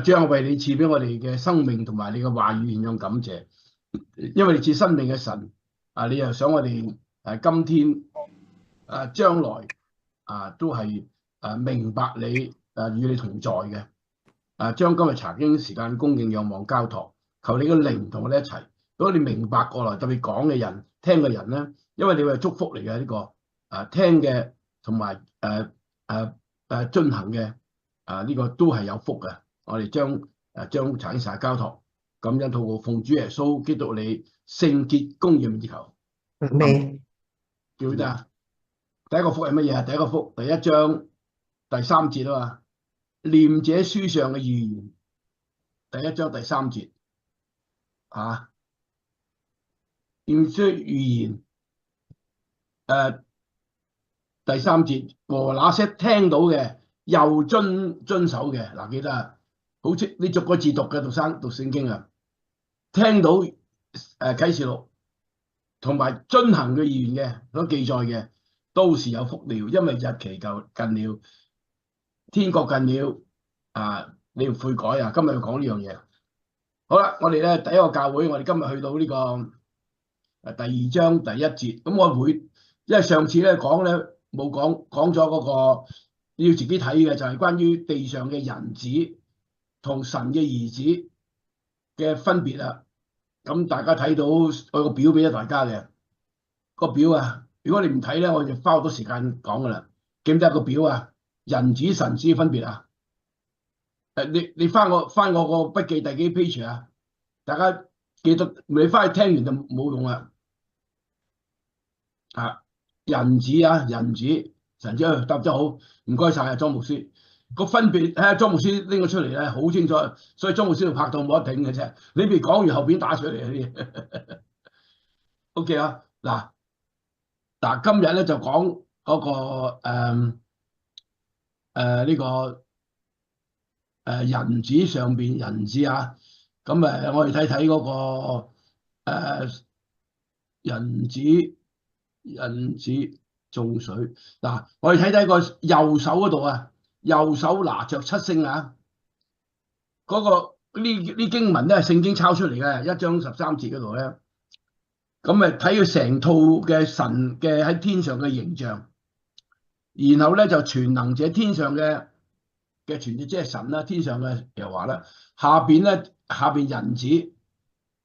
主啊，我為你賜俾我哋嘅生命同埋你嘅話語獻上感謝，因為你賜生命嘅神你又想我哋今天將來都係明白你與你同在嘅將今日查經時間恭敬仰望交託，求你嘅靈同我哋一齊，如果你明白過來，特別講嘅人、聽嘅人咧，因為你係祝福嚟嘅呢個聽嘅同埋進行嘅呢個都係有福嘅。我哋將查經時間交託，感恩禱告，奉主耶穌基督你聖潔公義之求。未記唔記得啊？第一個福係乜嘢啊？第一個福，第一章第三節啊嘛，念這書上嘅預言，第一章第三節念書預言第三節，和那些聽到嘅又遵守嘅嗱，記得啊，好似你逐個字讀嘅讀聖經啊，聽到啟示錄同埋遵行嘅預言嘅所記載嘅，都是有福了，因為日期就近了，天國近了你要悔改啊！今日要講呢樣嘢。好啦，我哋咧第一個教會，我哋今日去到呢個第二章第一節，咁我會因為上次咧講咧冇講咗嗰個要自己睇嘅，就係關於地上嘅人子同神嘅兒子嘅分別啦。咁大家睇到我個表俾咗大家嘅個表啊，如果你唔睇咧，我就花好多時間講噶啦。記唔記得個表啊？人子神子嘅分別啊？你翻我個筆記第幾 page 啊？大家記得你翻去聽完就冇用啦。人子人子神子答得好，唔該晒啊，莊牧師。個分別睇下莊牧師拎咗出嚟咧，好清楚，所以莊牧師要拍到冇得頂嘅啫。你未講完後邊打出嚟嗰啲。OK 啊，嗱今日咧就講嗰個呢個人子上邊人子咁我哋睇睇嗰個人子眾水我哋睇睇個右手嗰度右手拿着七星嗰個呢經文都係聖經抄出嚟嘅，一章13節嗰度咧，咁咪睇佢成套嘅神嘅喺天上嘅形象，然後咧就全能者天上嘅全能即係神啦，天上嘅又話啦，下邊人子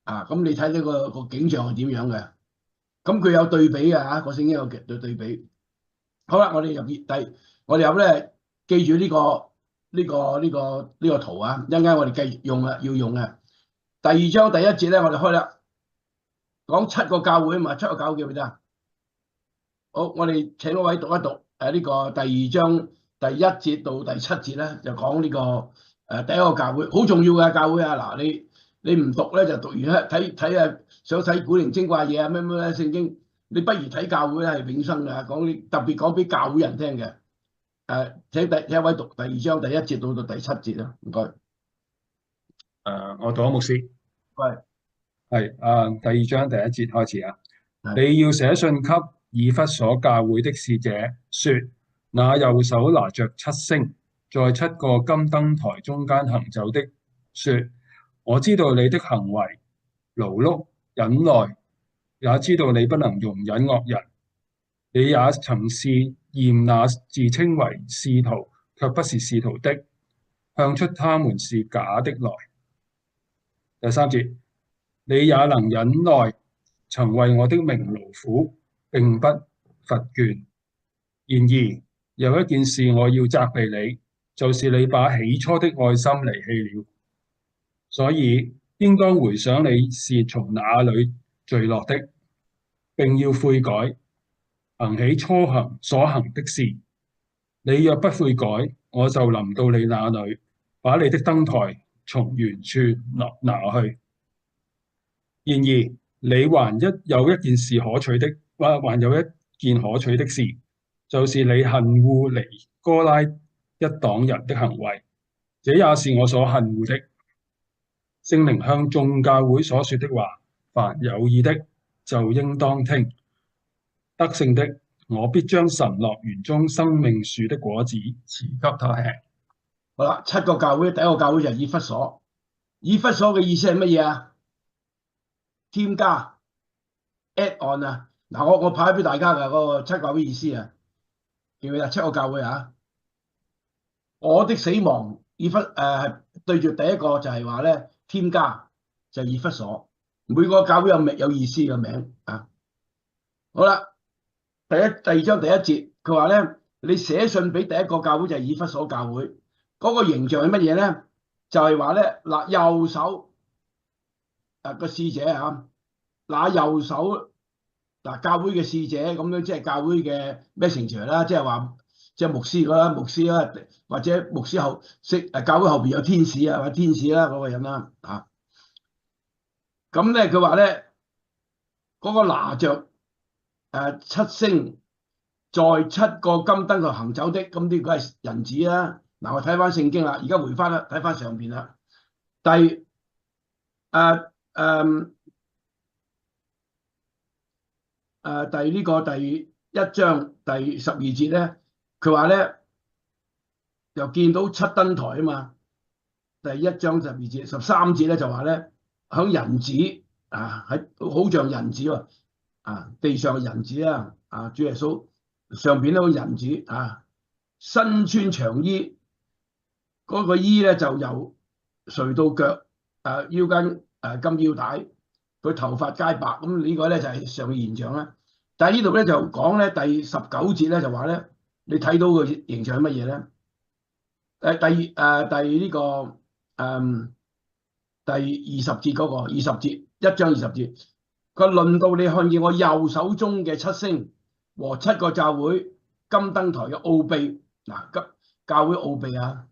咁你睇呢個景象係點樣嘅？咁佢有對比嘅個聖經有對比。好啦，我哋有咧記住呢個圖一陣間我哋繼續用要用嘅。第二章第一節咧，我哋開啦，講7個教會啊嘛，7個教會記唔記得啊？好，我哋請嗰位讀一讀呢個第二章第1節到第7節咧，就講呢個第一個教會，好重要嘅教會嗱，你唔讀咧就讀完咧睇想睇古靈精怪嘢咩聖經，你不如睇教會係永生嘅，特別講俾教會人聽嘅。請第一位讀第二章第1節到第7節啦，唔該。我讀咗牧師。喂，係第二章第1節開始啊。你要寫信給以弗所教會的使者說，那右手拿着7星，在7個金燈台中間行走的說，我知道你的行為、勞碌、忍耐，也知道你不能容忍惡人。你也曾試驗那自稱為使徒卻不是使徒的，向出他們是假的來。第3節，你也能忍耐，曾為我的名勞苦，並不乏倦。然而有一件事我要責備你，就是你把起初的愛心離棄了。所以應當回想你是從哪裏墜落的，並要悔改，行起初所行的事。你若不悔改，我就臨到你那裏，把你的燈台從原處拿去。然而你有一件可取的事，就是你恨惡尼哥拉一黨人的行為，這也是我所恨惡的。聖靈向眾教會所說的話，凡有耳的就應當聽。得勝的，我必將神樂園中生命樹的果子賜給他吃。好啦，七個教會，第一個教會就係以弗所。以弗所嘅意思係乜嘢啊？添加 add on 啊！嗱，我派俾大家嘅嗰個七個教會意思啊，記唔記得？七個教會啊，我的死亡以弗係對住第一個就係話咧，添加就係以弗所。每個教會有意思嘅名啊。好啦，第二章第一節，佢話咧，你寫信俾第一個教會就係以弗所教會，嗰個形象係乜嘢咧？就係話咧，嗱，右手個使者啊，嗱，右手嗱，教會嘅使者咁樣，即係教會嘅 messenger 啦，即係話即係牧師嗰啦，牧師啦，或者牧師後教會後邊有天使啊，或者天使啦嗰個人啦啊。咁咧佢話咧，嗰個拿着七星，在七個金燈上行走的，咁呢個係人子啦。嗱，我睇翻聖經啦，而家回翻啦，睇翻上邊啦。第誒誒第呢個第一章第12節咧，佢話咧又見到七燈台啊嘛。第一章12節13節咧就話咧，響人子啊，喺好像人子喎啊，地上嘅人子啊，啊主耶穌上邊都有人子啊，身穿長衣，嗰個衣咧就由垂到腳，腰間金腰帶，佢頭髮皆白，咁呢個咧就係上嘅現象啦。但係呢度咧就講咧第19節咧就話咧，你睇到個形象係乜嘢咧？第呢個第20節嗰個20節1章20節，佢論到你看見我右手中嘅七星和七個教會金燈台嘅奧秘，嗱，教會奧秘啊！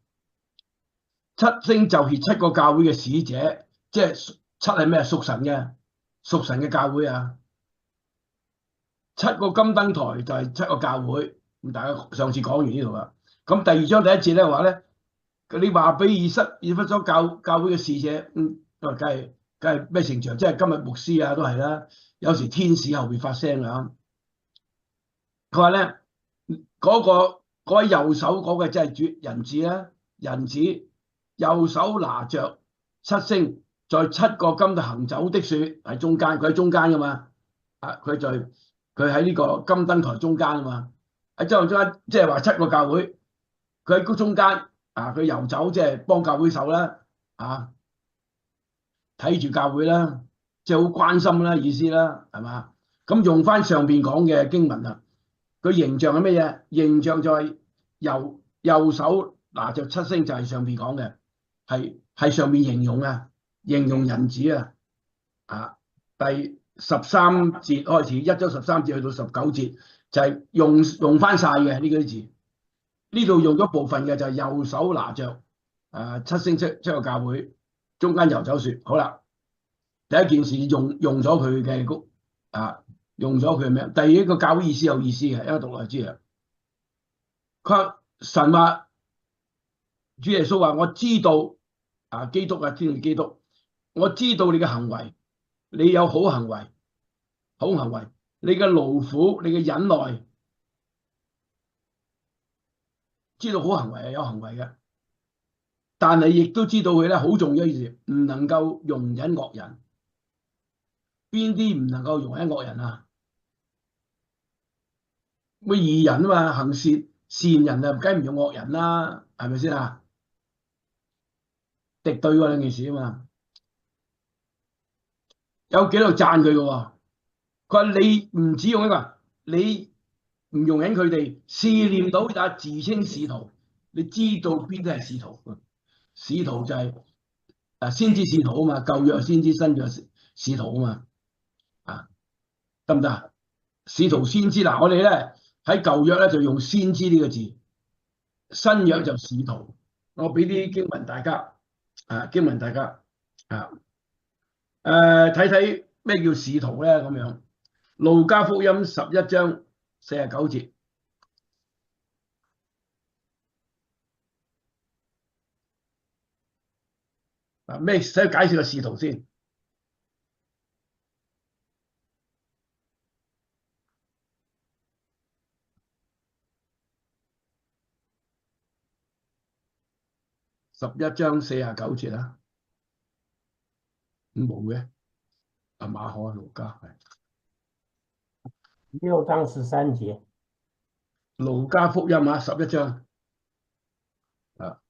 七星就是七個教會嘅使者，即係七係咩？屬神嘅教會啊！七個金燈台就係七個教會，咁大家上次講完呢度啦。咁第二章第一節咧話咧，你話俾以弗所教會嘅使者，梗係咩形象？即係今日牧師啊都係啦，有時天使後邊發聲啊。佢話咧，嗰位右手嗰個即係主人子啦，人子右手拿着七星，在七個金度行走的説喺中間，佢喺中間噶嘛，佢喺呢個金燈台中間啊嘛，喺中間即係話七個教會，佢喺中間啊，佢遊走即係幫教會手啦，啊睇住教會啦，即係好關心啦意思啦，係嘛？咁用翻上邊講嘅經文啊。佢形象係乜嘢？形象就係右手拿着七星，就係上邊講嘅，係上面形容啊，形容人子啊。啊，第13節開始，1章13節去到19節，就係用翻晒嘅呢啲字。呢度用咗部分嘅就係右手拿着七星七個教會，中間遊走説。好啦，第一件事用咗佢嘅用咗佢嘅名。第二個教會意思有意思嘅，因為讀落去知啊。佢神話主耶穌話：我知道基督啊，天主基督，我知道你嘅行為，你有好行為，好行為，你嘅勞苦，你嘅忍耐，知道好行為係有行為嘅，但係亦都知道佢咧好重要一件事，唔能夠容忍惡人。邊啲唔能夠容忍惡人啊？乜義人啊嘛，行善人啊，梗唔用惡人啦，係咪先啊？敵對嗰兩件事啊嘛，有幾度讚佢嘅喎？佢話你唔止用一個，你唔容忍佢哋試驗到也自稱使徒，你知道邊啲係使徒？使徒就係先知使徒啊嘛，舊約先知，新約使徒啊嘛，得唔得啊？使徒先知嗱，我哋咧喺舊約咧就用先知呢個字，新約就使徒。我俾啲經文大家，經文大家睇睇咩叫使徒咧咁樣。路加福音11章49節，咩使解釋個使徒先？ 11章49節啊，冇嘅，啊馬可路加係6章13節，路加福音啊，11章啊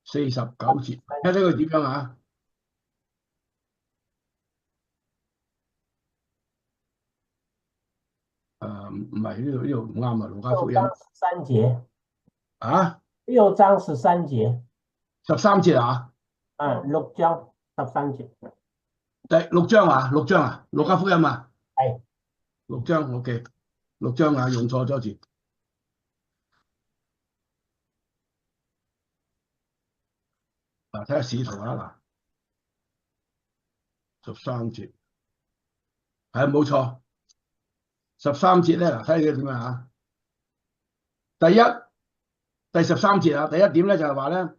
49節，睇睇佢點樣啊？唔係呢度唔啱啊，路加福6音章13節，啊6章13節， 13節啊， 6章13節，第6章啊，6章啊，路加福音啊，係6章 OK， 6章啊，用錯咗字。嗱，睇下使徒啊，嗱，13節係冇錯，13節咧，嗱睇你點樣啊？第13節啊，第一點咧就係話咧，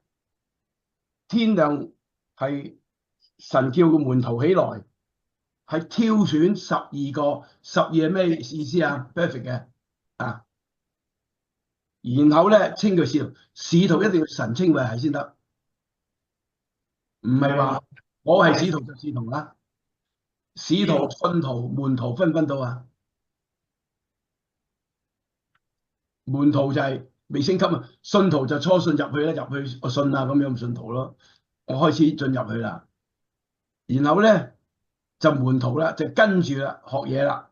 天亮係神叫個門徒起來，係挑選12個，12係咩意思啊？perfect 嘅啊，然後咧稱佢使徒，使徒一定要神稱為係先得，唔係話我係使徒就使徒啦，使徒、信徒、門徒分唔分到啊？門徒就係未升級啊，信徒就初信入去咧，入去我信啊咁樣信徒咯，我開始進入去啦。然後咧就門徒啦，就跟住啦學嘢啦。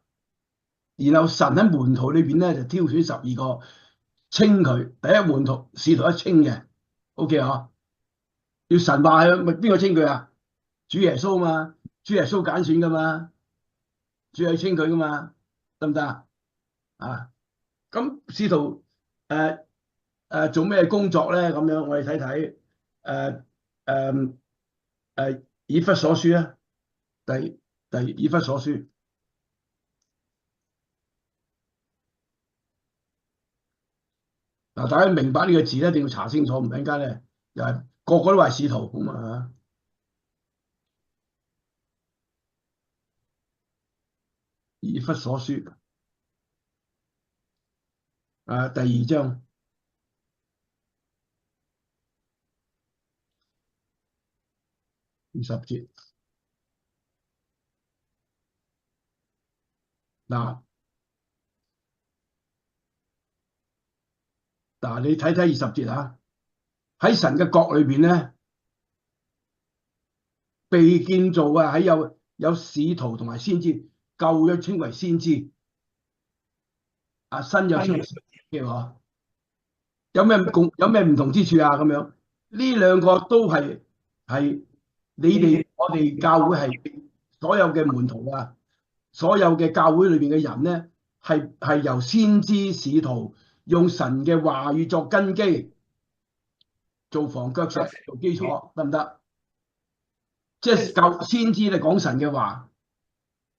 然後神喺門徒裏邊咧就挑選12個，稱佢第一門徒使徒一稱嘅 ，OK 啊？要神話佢咪邊個稱佢啊？主耶穌嘛，主耶穌揀選噶嘛，主係稱佢噶嘛，得唔得啊？啊，咁使徒做咩工作咧？咁樣我哋睇睇以弗所書啊，第以弗所書嗱，大家明白呢個字咧，一定要查清楚，唔陣間咧又係個個都話使徒咁啊。以弗所書第2章20節嗱。你睇睇20節啊，喺神嘅國裏邊咧，被建造啊，喺有使徒同埋先知，舊約稱為先知，新約稱為先知喎。有咩唔同之處啊？咁樣呢兩個都係我哋教會係所有嘅門徒啊，所有嘅教會裏邊嘅人咧，係由先知使徒用神嘅話語作根基，做房腳石，做基礎，得唔得？即係舊先知咧講神嘅話，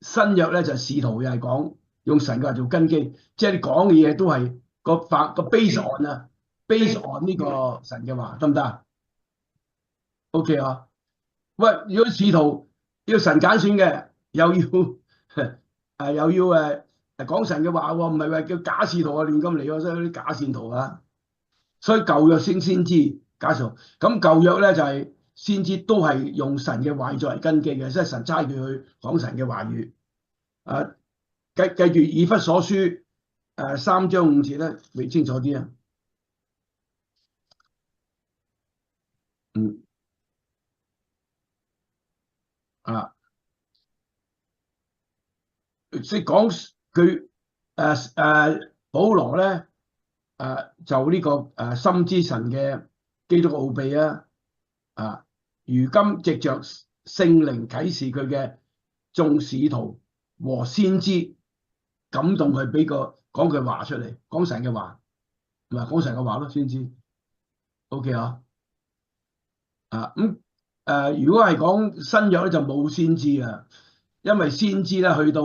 新約咧就使徒又係講用神嘅話做根基，即係你講嘅嘢都係個 base on 啊，base on 呢個神嘅話，得唔得？OK 啊？喂，如果使徒要神揀選嘅，又要講神嘅話喎，唔係話叫假使徒啊亂咁嚟喎，所以啲假善徒啊，所以舊約先知假使徒，咁舊約咧就係先知都係用神嘅話語作為根基嘅，即係神差佢去講神嘅話語。記住以弗所書3章5節咧，未清楚啲啊。即係講佢保羅咧就呢個深知神嘅基督奧秘啊，如今藉着聖靈啟示佢嘅眾使徒和先知，感動佢俾個講句話出嚟，講神嘅話，唔係講神嘅話咯，先知 OK 啊？如果係講新約咧就冇先知啊，因為先知咧去到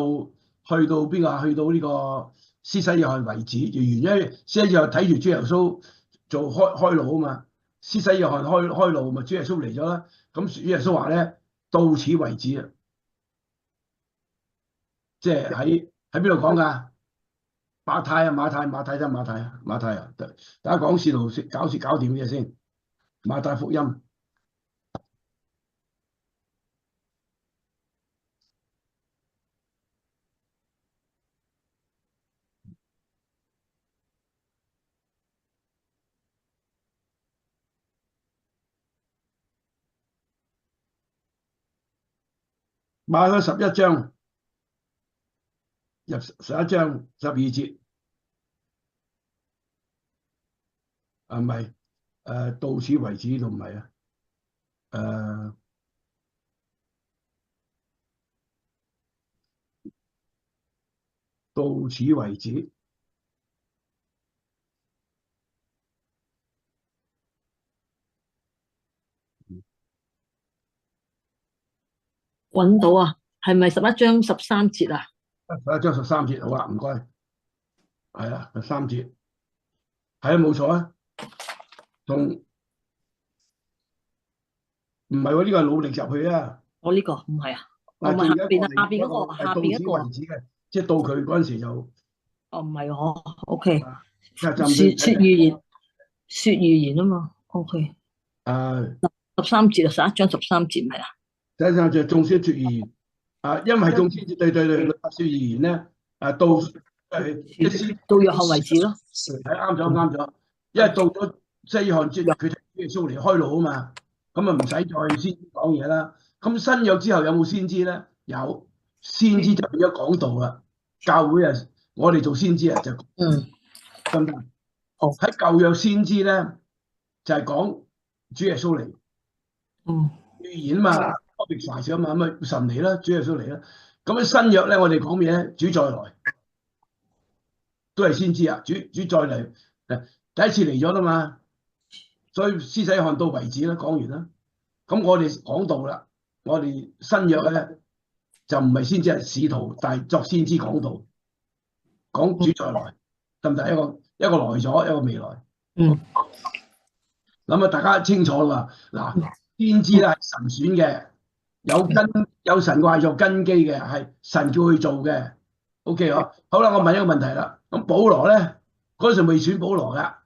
邊個啊？去到呢個施洗約翰為止，原因施洗約翰睇住主耶穌做開路啊嘛，施洗約翰開路咪主耶穌嚟咗啦，咁主耶穌話咧到此為止啊，即係喺邊度講㗎？馬太啊，馬太啊，大家講使徒搞掂嘅先。馬太福音馬太11章入11章12節，唔係到此為止同唔係啊？到此為止。揾到啊？係咪11章13節啊11章13節，好啊，唔該。係啊，13節，係啊，冇錯啊。同唔係喎？呢個係努力入去啊。我呢個唔係啊，我嗱，咪下邊啊，最下邊嗰個，係下邊一到此為個。止嘅，即係到佢嗰陣時就哦，唔係我，OK。就說預言，說預言啊嘛，OK。13節啊，11章13節唔係啊？第一章就眾先說預言，因為眾先知對律法說預言咧，到即先到約翰為止咯。係啱咗啱咗，因為到咗西約翰節，佢聽耶穌嚟開路啊嘛，咁啊唔使再先講嘢啦。咁新約之後有冇先知咧？有，先知就變咗講道啦。教會啊，我哋做先知啊就得唔得？好。喺舊約先知咧就係講主耶穌嚟，預言嘛。懷咗嘛，咁啊神嚟啦，主耶穌嚟啦。咁喺新約咧，我哋講咩咧？主再來，都係先知啊。主再嚟，第一次嚟咗啦嘛，所以施洗約翰到為止啦，講完啦。咁我哋講道啦，我哋新約咧就唔係先知係使徒，但係作先知講道，講主再來，得唔得？一個來咗，一個未來。咁啊，大家清楚啦。嗱，先知咧係神選嘅。有神嘅話有根基嘅，係神叫佢做嘅。OK 嗬，好啦，我問一個問題啦。咁保羅咧嗰陣時未選保羅噶，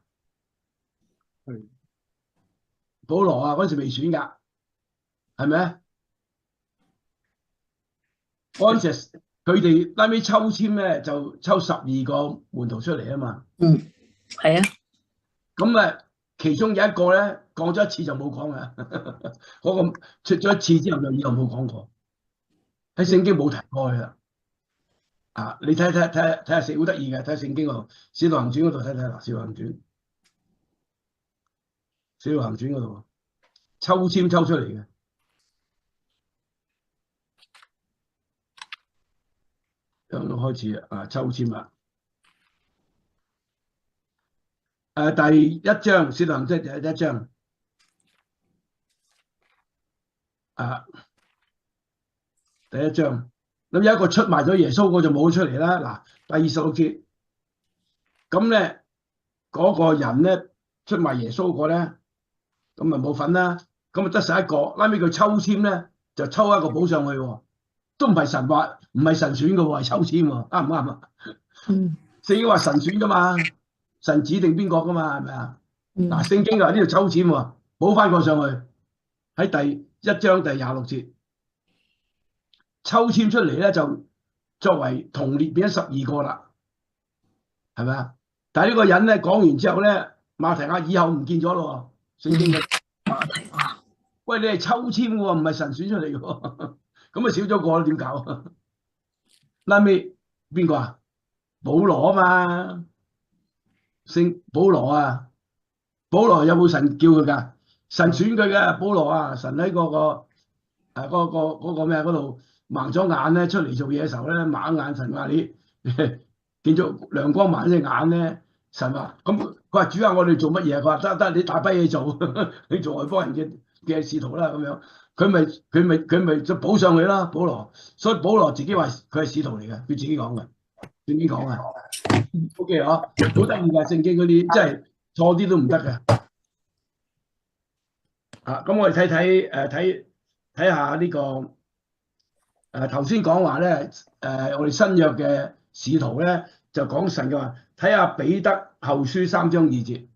保羅啊嗰陣時未選噶，係咪啊？嗰陣時佢哋拉尾抽籤咧，就抽12個門徒出嚟啊嘛。係啊。咁啊，其中有一個咧講咗一次就冇講啦，嗰個出咗一次之後就以後冇講過，喺聖經冇提過嘅。你睇下寫好得意嘅，睇下聖經嗰度《使徒行傳》嗰度睇睇啦，《使徒行傳》《使徒行傳》嗰度抽籤抽出嚟嘅，咁開始抽籤啦。第一章《使徒行傳》第一章第一章，咁有一個出賣咗耶穌，我就冇出嚟啦。嗱，第26節，咁咧嗰個人咧出賣耶穌個咧，咁咪冇份啦。咁啊得晒一個，拉尾佢抽籤咧就抽一個補上去喎，都唔係神話，唔係神選嘅喎，係抽籤喎，啱唔啱啊？聖經話神選噶嘛，神指定邊個噶嘛，係咪啊？嗱，聖經話呢度抽籤喎，補翻個上去，喺第1章第26節。抽籤出嚟咧，就作為同列變咗12個啦，係咪啊？但係呢個人咧講完之後咧，馬提亞以後唔見咗咯，聖經嘅馬提亞。喂，你係抽籤喎，唔係神選出嚟嘅喎，咁啊少咗個啦，點搞？拉尾邊個啊？保羅啊嘛，聖保羅啊，保羅有冇神叫佢㗎？神選佢嘅保羅啊，神喺嗰個咩嗰度。盲咗眼咧，出嚟做嘢嘅時候咧，盲眼神話你見咗亮光盲隻眼咧，神話咁佢話主啊，我哋做乜嘢？佢話得，你大把嘢做，你做外邦人嘅使徒啦咁樣，佢咪就補上去啦，保羅。所以保羅自己話佢係使徒嚟嘅，佢自己講嘅，聖經講嘅。OK 嗬，好得意㗎，聖經嗰啲真係錯啲都唔得嘅。咁我哋睇下呢個。頭先講話咧，我哋新約嘅使徒咧就講神嘅話，睇下彼得後書3章2節。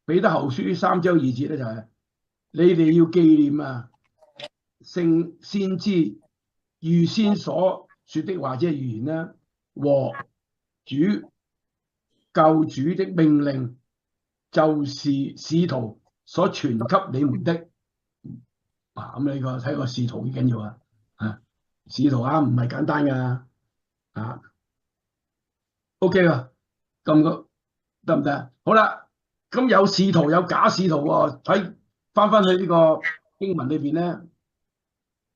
彼得後書3章2節咧就係、你哋要紀念啊，聖先知預先所說的話，即係預言啦，和主救主的命令，就是使徒所傳給你們的。咁呢個睇個使徒幾緊要啊！使徒唔係簡單噶OK 啊，咁個得唔得？好啦，咁有使徒有假使徒喎，睇翻去呢個經文裏邊咧，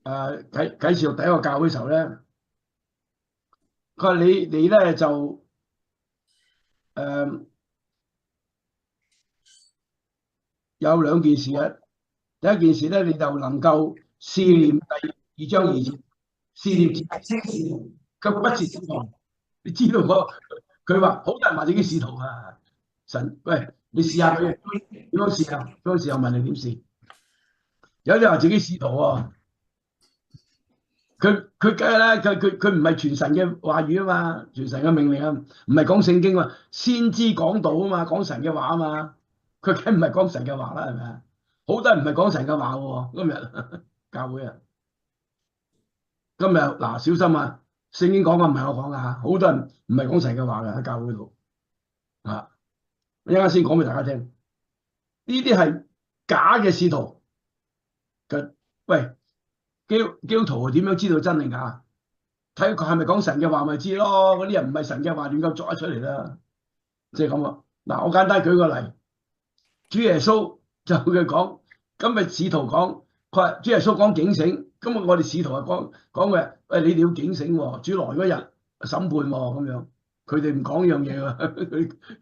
啟示錄第一個教會嘅時候咧，佢話你咧就有兩件事嘅。第一件事咧，你就能夠試驗第2章2節，試驗使徒，佢不是使徒。你知道佢話好多人話自己使徒啊！神，喂，你試下佢點樣試啊？嗰陣時又問你點試？有啲話自己使徒喎，佢梗係啦，佢唔係傳神嘅話語啊嘛，傳神嘅命令啊，唔係講聖經啊，先知講道啊嘛，講神嘅話啊嘛，佢梗唔係講神嘅話啦，係咪啊？好多人唔係講神嘅話喎，今日教會啊，今日嗱小心啊！聖經講嘅唔係我講噶嚇，好多人唔係講神嘅話嘅喺教會度啊！一陣間先講俾大家聽，呢啲係假嘅使徒嘅。喂，基督徒點樣知道真定假？睇佢係咪講神嘅話咪知咯？嗰啲人唔係神嘅話，亂咁作得出嚟啦，即係咁啊！嗱，我簡單舉個例，主耶穌就佢講，今日使徒講，佢話主耶穌講警醒，今日我哋使徒係講嘅，喂，你哋要警醒喎，主來嗰日審判喎，咁樣，佢哋唔講呢樣嘢喎，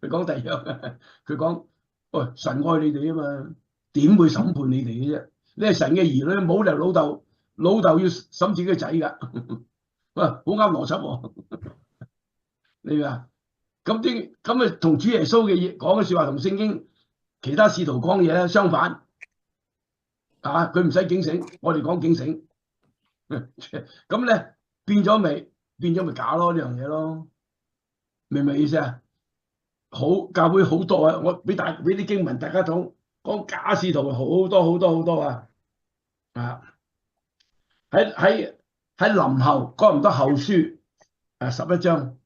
佢講第二樣，佢講，喂，神愛你哋啊嘛，點會審判你哋嘅啫？你係神嘅兒女，冇理由老豆要審自己嘅仔㗎，喂，好啱邏輯喎，你明啊？咁啊同主耶穌嘅嘢講嘅説話同聖經其他使徒講嘢咧相反，佢唔使警醒，我哋講警醒，咁咧變咗咪假咯呢樣嘢咯，明唔明意思啊？好，教會好多啊，我俾啲經文大家講假使徒好多啊！喺林後哥林多後書11章。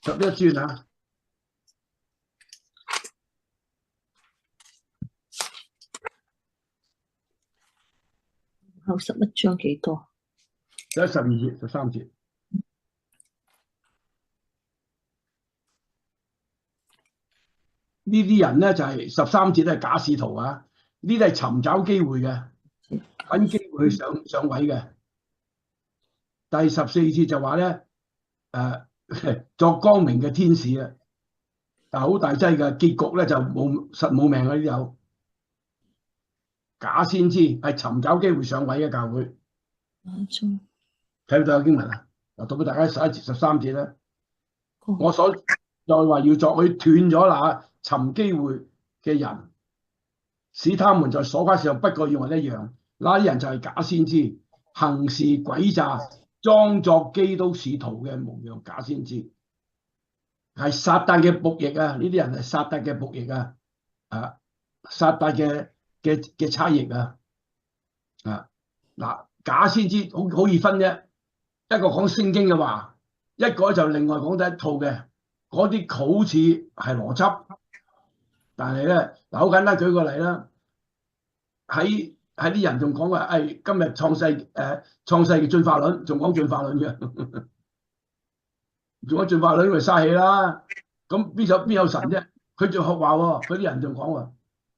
11章啊！後11章幾多12節、13節。呢啲人咧就係13節咧係假使徒啊！呢啲係尋找機會嘅，揾機會去上位嘅。第14節就話咧，作光明嘅天使啊，但係好大劑嘅，結局咧就冇命啊！呢啲有假先知係尋找機會上位嘅教會。睇唔到有經文啊？嗱，讀俾大家11節、13節啦。我所再話要作去斷咗那尋機會嘅人，使他們在所誇事上不過與我一樣。那啲人就係假先知，行事詭詐，裝作基督使徒嘅模樣。假先知係撒旦嘅僕役啊！呢啲人係撒旦嘅僕役啊！撒旦嘅差役啊！嗱，假先知好易分啫，一個講聖經嘅話，一個就另外講第一套嘅，嗰啲好似係邏輯，但係咧嗱，好簡單舉個例啦，喺啲人仲講話，今日創世嘅進化論，仲講進化論嘅，仲講進化論咪嘥氣啦，咁邊有神啫？佢仲學話喎，佢啲人仲講話，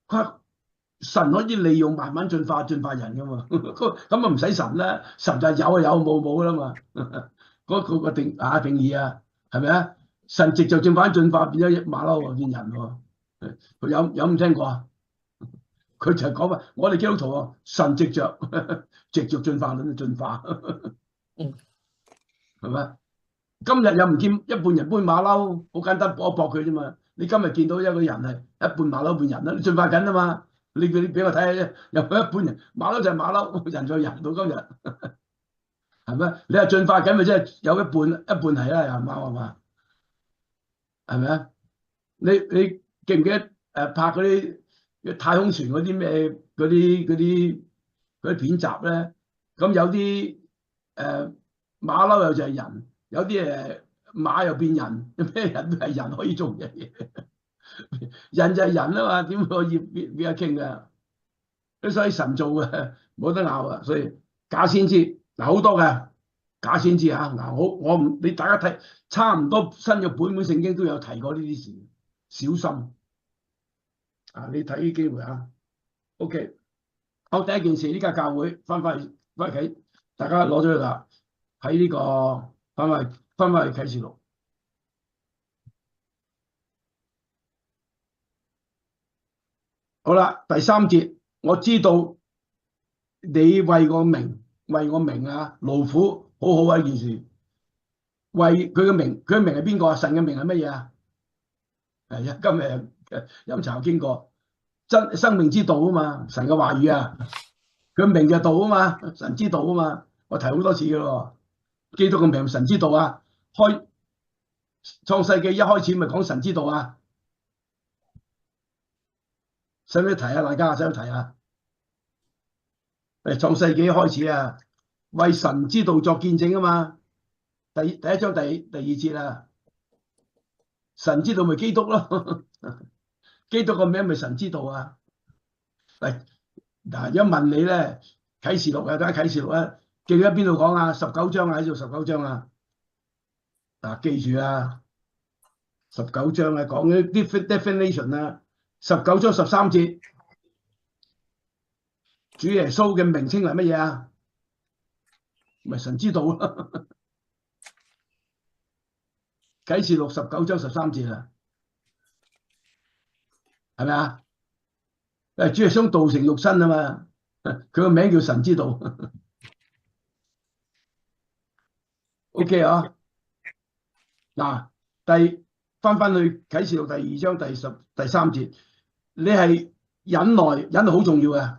佢神可以利用慢慢進化人噶嘛，咁啊唔使神啦，神就係有冇啦嘛，嗰個定義啊，係咪啊？神藉著進化變咗馬騮喎，變人喎，佢有冇聽過啊？佢就係講話我哋基督徒啊，神藉著進化論進化，係咪？今日又唔見一半人搬馬騮，好簡單搏一搏佢啫嘛。你今日見到一個人係一半馬騮半人啦，你進化緊啊嘛。你俾我睇下啫，有一半人馬騮就係馬騮，人就人到今日，係咪？你係進化緊咪即係有一半係啦，係嘛？係咪啊？你記唔記得拍嗰啲太空船嗰啲咩嗰啲片集咧？咁有啲馬騮又就係人，有啲馬又變人，咩人都係人可以做嘅嘢，人就係人啊嘛，點可以變得傾㗎？所以神做嘅冇得拗啊！所以假先知嗱好多嘅假先知嚇嗱，我唔你大家睇差唔多新嘅本聖經都有提過呢啲事，小心啊！你睇啲機會啊 ，OK。好，第一件事呢間教會翻返去大家攞咗去啦，喺呢個翻返去啟示錄。好啦，第3節，我知道你為我名啊勞苦，好好啊呢件事。為佢嘅名，佢嘅名係邊個啊？神嘅名係乜嘢啊？係啊，今日飲茶經過真生命之道啊嘛，神嘅話語啊，佢嘅名就係道啊嘛，神之道啊嘛，我提好多次嘅咯。基督嘅名神之道啊，創世記一開始咪講神之道啊，使唔使提啊？大家使唔使提啊？創世記一開始啊，為神之道作見證啊嘛。第一章第2節啊，神之道咪基督咯，基督個名咪神之道啊。嗱，一問你咧，啟示錄啊，睇下啟示錄啊，記得邊度講啊？19章啊，喺度19章啊。嗱，記住啊，19章啊，講啲 definition 啊，19章13節，主耶穌嘅名稱係乜嘢啊？咪神之道咯。啟示錄19章13節啊，係咪啊？主耶穌道成肉身啊嘛，佢個名叫神之道。OK 啊，嗱，翻去啟示錄第2章第3節，你係忍耐好重要嘅，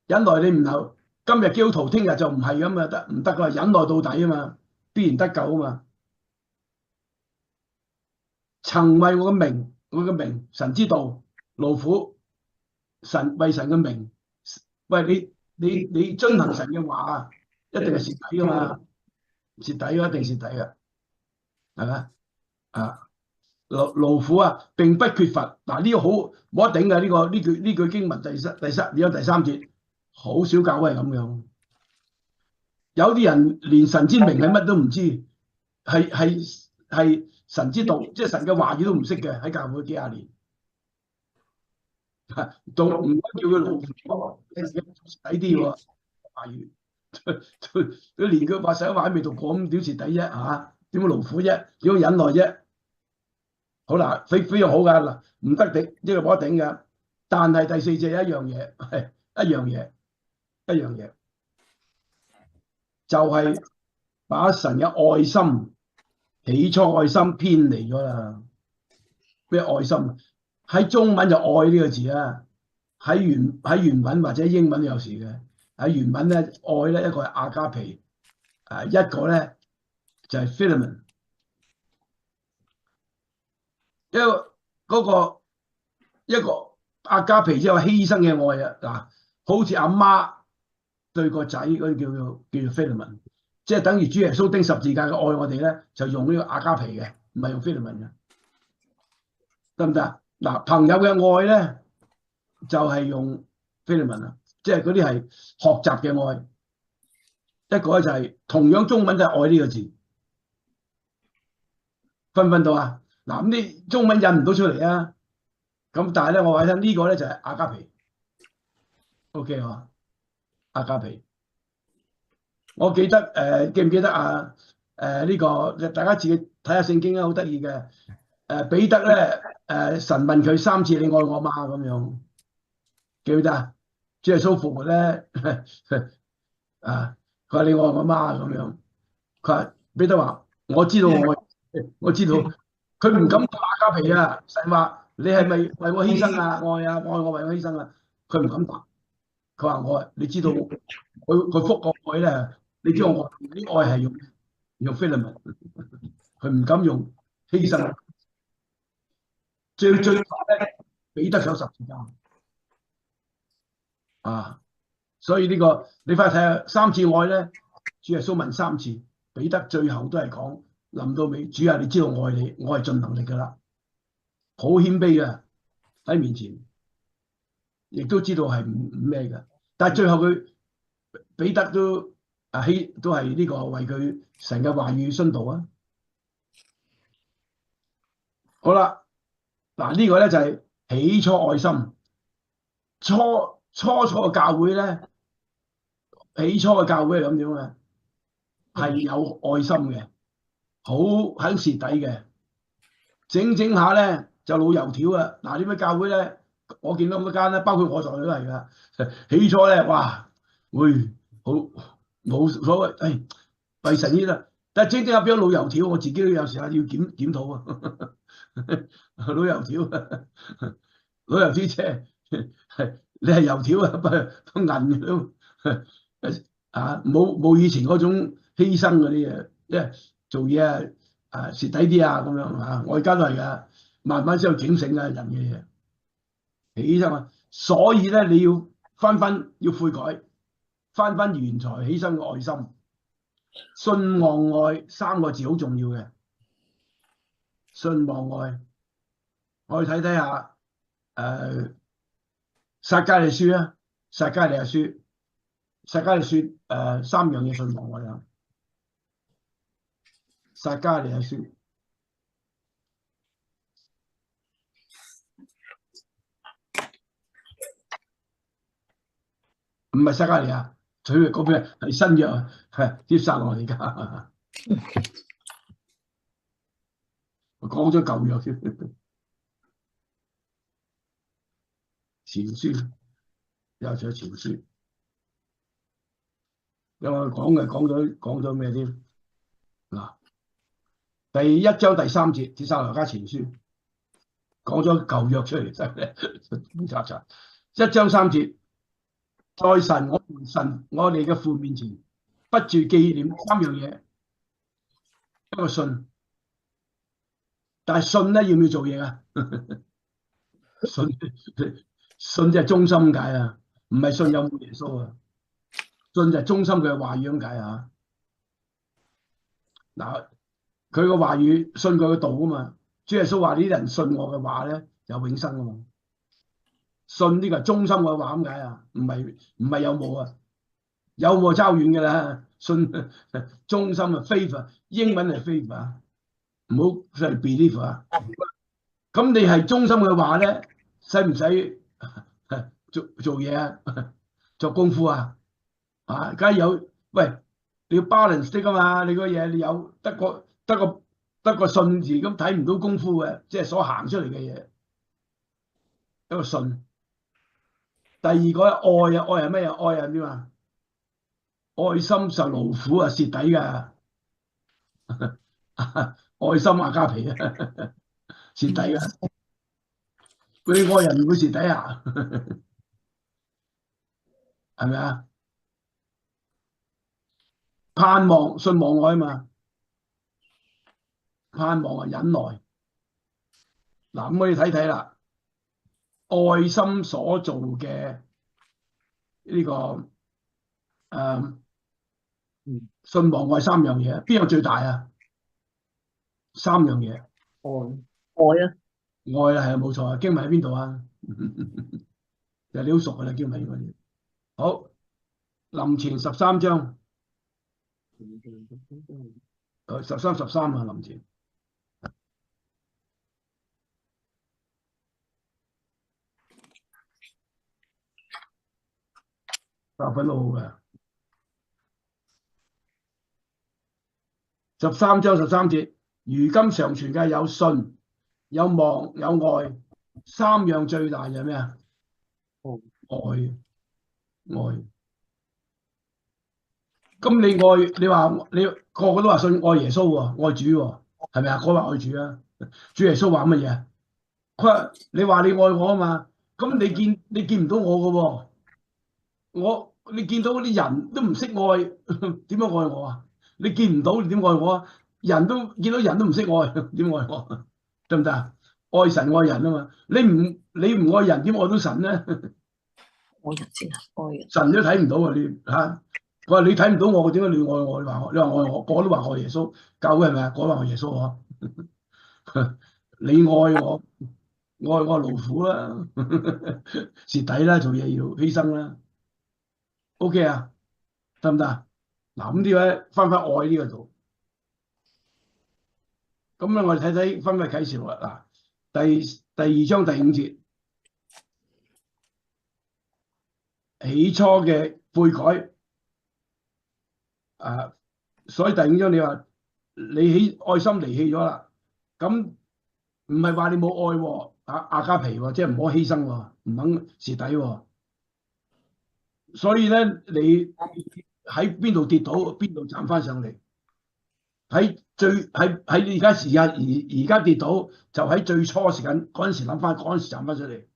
忍耐你唔係今日基督徒，聽日就唔係咁啊，唔得噶，忍耐到底啊嘛，必然得救啊嘛。曾為我嘅名神之道勞苦，為神嘅名，喂你遵行神嘅話啊，一定係蝕底噶嘛，蝕底嘅一定蝕底嘅，係咪啊？勞苦啊，並不缺乏。嗱，呢個好冇得頂嘅，呢句經文第三節，好少教會係咁樣。有啲人連神之名係乜都唔知，係神之道，即係神嘅話語都唔識嘅，喺教會幾廿年，都唔叫佢勞苦，抵啲喎話語，佢連佢話神話都未讀過，咁點蝕底啫嚇？點會勞苦啫？點會忍耐啫？好啦，非常好㗎嗱，唔得頂，呢個冇得頂㗎。但係第4節一樣嘢，係一樣嘢，就係把神嘅愛心。起初愛心偏離咗啦，咩愛心？喺中文就愛呢個字啊，喺原文或者英文都有時嘅。喺原文咧，愛咧一個係阿加皮，一個咧就係 Philemon， 一個阿加皮即係犧牲嘅愛啊。嗱，好似阿媽對個仔嗰啲叫做 Philemon。即係等於主耶穌釘十字架嘅愛我哋咧，就用呢個阿加皮嘅，唔係用 Philemon嘅，得唔得啊？嗱，朋友嘅愛咧就係用 Philemon啊，即係嗰啲係學習嘅愛。一個咧就係同樣中文都係愛呢個字，分唔分到啊？嗱，咁啲中文印唔到出嚟啊，咁但係咧我話聽呢個咧就係阿加皮 ，OK 啊，阿加皮。我記得記唔記得啊？呢個大家自己睇下聖經啊，好得意嘅。彼得咧神問佢3次：你愛我嗎？咁樣記唔記得啊？主耶穌復活咧啊，佢話你愛我嗎？咁樣佢話彼得話：我知道我知道，佢唔敢答亞加皮啊！神話你係咪為我犧牲啊？愛啊，愛我為我犧牲啊！佢唔敢答。佢話你知道佢覆個愛咧，你知道我啲愛係用菲律文，佢唔敢用犧牲。最後咧，彼得上十字架啊！所以呢個你快睇下三次愛咧，主耶穌問三次，彼得最後都係講臨到尾，主啊，你知道我愛你，我係盡能力噶啦，好謙卑嘅喺面前，亦都知道係唔咩嘅，但係最後佢彼得都都係呢個為佢神嘅話語殉道啊！好啦，嗱呢個咧就係起初愛心，初嘅教會咧，起初嘅教會係咁樣嘅，係有愛心嘅，好肯蝕底嘅，整下咧就老油條啊！嗱呢啲教會咧，我見到咁多間咧，包括我在內都係噶。起初咧，哇，會好冇所謂，為神醫啦。但係整下變咗老油條，我自己都有時候要檢討啊。老油條，老油條即係你係油條啊，不銀嘅啊，冇以前嗰種犧牲嗰啲嘢，因為做嘢蝕底啲啊咁樣啊，我而家都係噶，慢慢先有警醒啊人嘅嘢，犧牲啊，所以咧你要要悔改，翻原材犧牲嘅愛心，信望愛三個字好重要嘅，信望愛，我哋睇下撒迦利書啊，撒迦利亞書三樣嘢信望愛啊，撒迦利亞書唔係撒迦利亞，佢嗰邊係新約，係帖撒羅尼迦，我講咗舊約先，前書又仲有前書。有我講咗咩添？嗱，第一章第3節，帖撒羅尼迦前書講咗舊約出嚟，真係查查。1章3節，在我哋嘅父面前，不住紀念3樣嘢，一個信，但係信咧要唔要做嘢啊？信就係忠心解啊，唔係信有冇耶穌啊。信就係忠心佢嘅話語咁解啊！嗱，佢個話語信佢嘅道啊嘛。主耶穌話：呢啲人信我嘅話咧，有永生啊嘛。信呢個係忠心嘅話咁解啊，唔係有冇啊？有冇差遠嘅啦。信忠心啊 ，faith 英文係 faith 啊，唔好係 believe 啊。咁你係忠心嘅話咧，使唔使做嘢啊？做功夫啊？啊，梗係有，喂，你要 balance 啲噶嘛？你個嘢你有得個信字咁睇唔到功夫嘅，即係所行出嚟嘅嘢，一個信。第二個愛啊，愛係咩啊？愛係點啊？愛心受勞苦啊，蝕底㗎。愛心亞加皮啊，蝕底㗎。嗰啲愛人唔會蝕底啊，係咪啊？盼望信望愛啊嘛，盼望啊忍耐。嗱，咁我哋睇睇啦，愛心所做嘅呢個信望愛3樣嘢，邊個最大啊？3樣嘢。愛啊，愛啊，係啊，冇錯啊。經文喺邊度啊？其實你好熟㗎啦，經文嗰啲。好，林前13章。13啊，林前。教訓都好嘅。13章13節，如今常存嘅有信、有望、有愛，3樣最大係咩啊？愛。咁你話你個個都話信愛耶穌喎，愛主喎，係咪啊？我話愛主啊，主耶穌話乜嘢？佢話你話你愛我啊嘛，咁你見唔到我嘅喎，你見到嗰啲人都唔識愛，點樣愛我啊？你見唔到你點愛我啊？見到人都唔識愛，點愛我？得唔得啊？愛神愛人啊嘛，你唔愛人點愛到神咧？愛人先啊，愛人。神都睇唔到啊！你嚇，我話你睇唔到我，點解你愛我？你話愛我，個個都話愛耶穌，教會係咪啊？個個話愛耶穌嗬？你愛我，愛我勞苦啦，蝕底啦，做嘢要犧牲啦。OK 啊，得唔得啊？嗱咁呢位翻愛呢個度，咁咧我哋睇睇分啟示錄啦。嗱，第2章第5節，起初嘅悔改。所以第5章你話你愛心離棄咗啦，咁唔係話你冇愛喎，阿加皮喎，即係唔好犧牲喎，唔肯蝕底喎。所以咧，你喺邊度跌倒，邊度站翻上嚟。喺而家跌倒，就喺最初時間嗰陣時諗翻，嗰陣時站翻出嚟。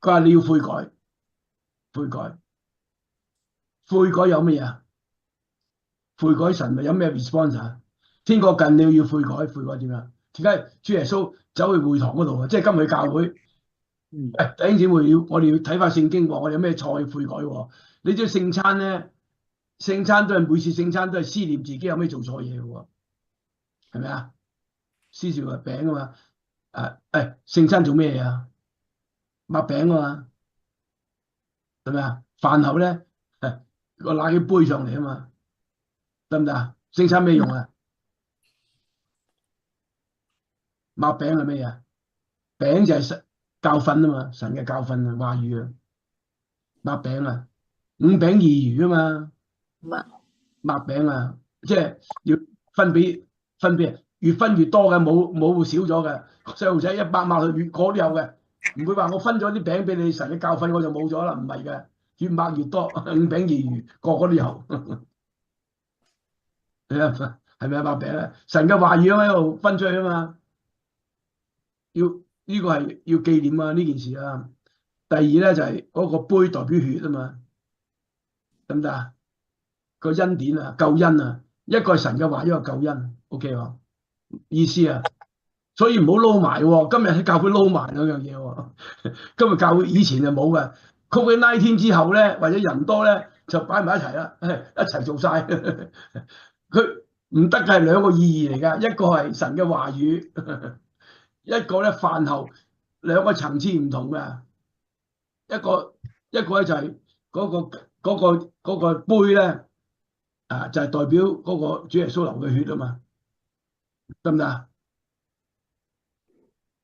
佢話你要悔改，悔改有乜嘢啊？悔改神咪有咩 response 啊？天國近了要悔改，悔改點樣？點解主耶穌走去會堂嗰度啊？即係今日教會，弟兄姊妹我哋要睇翻聖經喎，我哋有咩錯要悔改喎？你知聖餐咧，聖餐都係每次聖餐都係思念自己有咩做錯嘢嘅喎，係咪啊？施食個餅啊嘛，聖餐做咩嘢啊？擘餅啊嘛，係咪啊？飯後咧，個拿起杯上嚟啊嘛，得唔得啊？聖餐咩用啊？擘餅係咩嘢？餅就係教訓啊嘛，神嘅教訓啊，話語啊，擘餅啊，5餅2魚啊嘛，擘餅啊，即係要分俾越分越多嘅，冇少咗嘅。細路仔100擘去越個都有嘅，唔會話我分咗啲餅俾你，神嘅教訓我就冇咗啦，唔係嘅，越擘越多，5餅2魚個個都有。係咪啊？擘餅啊，神嘅話語喺度分出去啊嘛，呢個係要紀念啊呢件事啊。第二咧就係嗰個杯代表血啊嘛，得唔得啊？個恩典啊，救恩啊，一個係神嘅話，一個救恩 ，OK 喎，意思啊。所以唔好撈埋喎，今日喺教會撈埋嗰樣嘢喎。今日教會以前就冇嘅，COVID-19之後咧，或者人多咧就擺埋一齊啦，一齊做晒。佢唔得嘅係兩個意義嚟㗎，一個係神嘅話語，一個咧飯後兩個層次唔同嘅，一個咧就係嗰個杯咧，就係代表嗰個主耶穌流嘅血啊嘛，得唔得啊？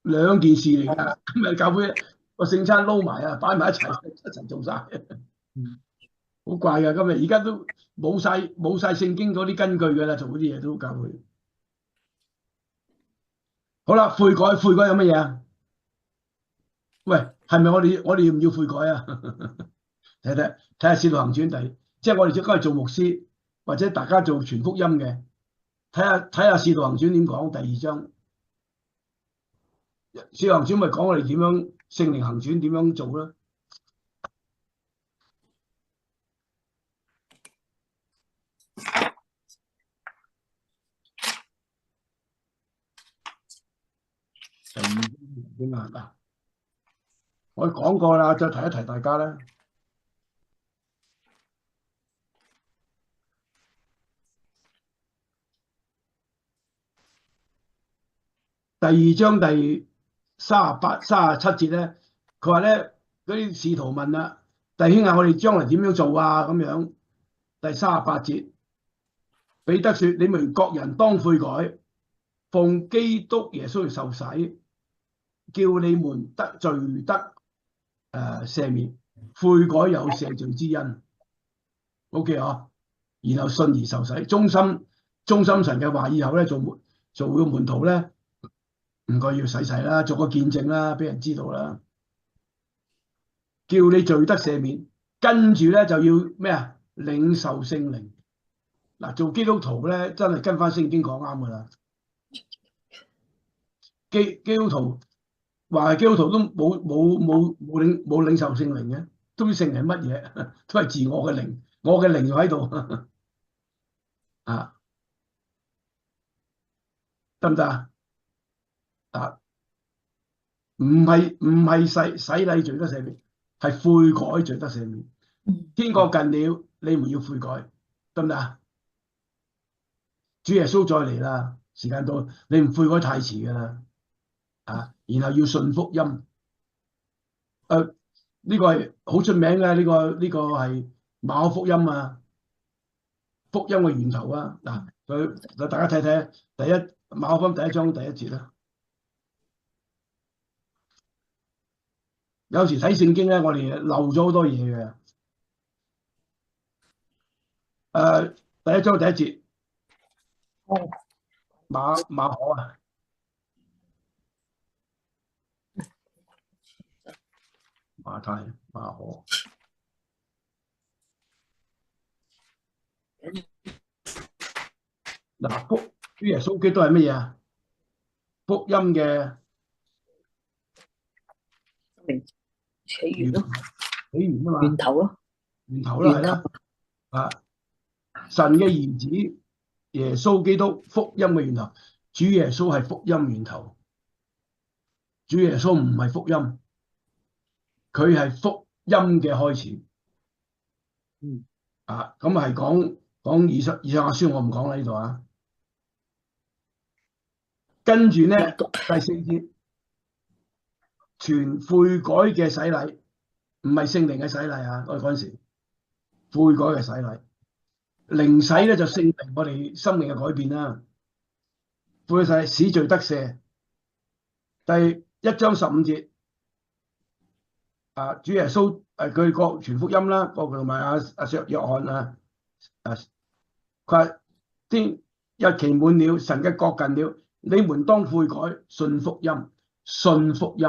兩件事嚟㗎，今日教會個聖餐撈埋啊，擺埋一齊做晒，好怪㗎！今日而家都冇晒聖經嗰啲根據㗎啦，做嗰啲嘢都教會。好啦，悔改有乜嘢啊？喂，係咪我哋要唔要悔改啊？睇下《使徒行傳》即係我哋即係做牧師或者大家做傳福音嘅，睇下《使徒行傳》點講第2章。《使徒行傳》咪講我哋點樣聖靈行傳點樣做啦。點啊？嗱，我講過啦，再提一提大家啦。第2章第38、37節咧，佢話咧嗰啲使徒問啦，弟兄啊，我哋將來點樣做啊？咁樣。第38節，彼得說：你們各人當悔改，奉基督耶穌受洗，叫你們得罪得赦免，悔改有赦罪之恩。OK 啊，然後信而受洗，忠心神嘅話，以後咧做個門徒咧，唔該要洗啦，做個見證啦，俾人知道啦，叫你罪得赦免。跟住咧就要咩啊？領受聖靈。嗱，做基督徒咧，真係跟翻聖經講啱噶啦。基督徒話係基督徒都冇領受聖靈嘅，都知聖靈係乜嘢，都係自我嘅靈，我嘅靈就喺度啊，得唔得啊？啊，唔係洗禮罪得赦免，係悔改罪得赦免。天國近了，你唔要悔改，得唔得啊？主耶穌再嚟啦，時間到，你唔悔改太遲噶啦。啊，然後要信福音。呢個係好出名嘅，呢個係馬可福音啊，福音嘅源頭啊。嗱，大家睇睇，第一馬可福音第一章第一節啦。有時睇聖經咧，我哋漏咗好多嘢嘅。第一章第一節，馬可啊。馬太、馬可，嗱，主耶穌基督係乜嘢啊？福音嘅起源咯，起源啊嘛，源頭咯，源頭啦，係啦，啊，神嘅兒子耶穌基督，福音嘅源頭，主耶穌係福音源頭，主耶穌唔係福音。佢係福音嘅開始，咁係講以賽亞書，我唔講啦呢度啊。跟住咧，第四節，傳悔改嘅洗禮，唔係聖靈嘅洗禮啊！我哋嗰陣時悔改嘅洗禮，靈洗咧就聖靈我哋生命嘅改變啦。悔改洗禮使罪得赦，第1章15節。主耶穌佢個傳福音啦，同埋阿約翰啊，佢話天日期滿了，神嘅國近了，你們當悔改，信福音，信福音。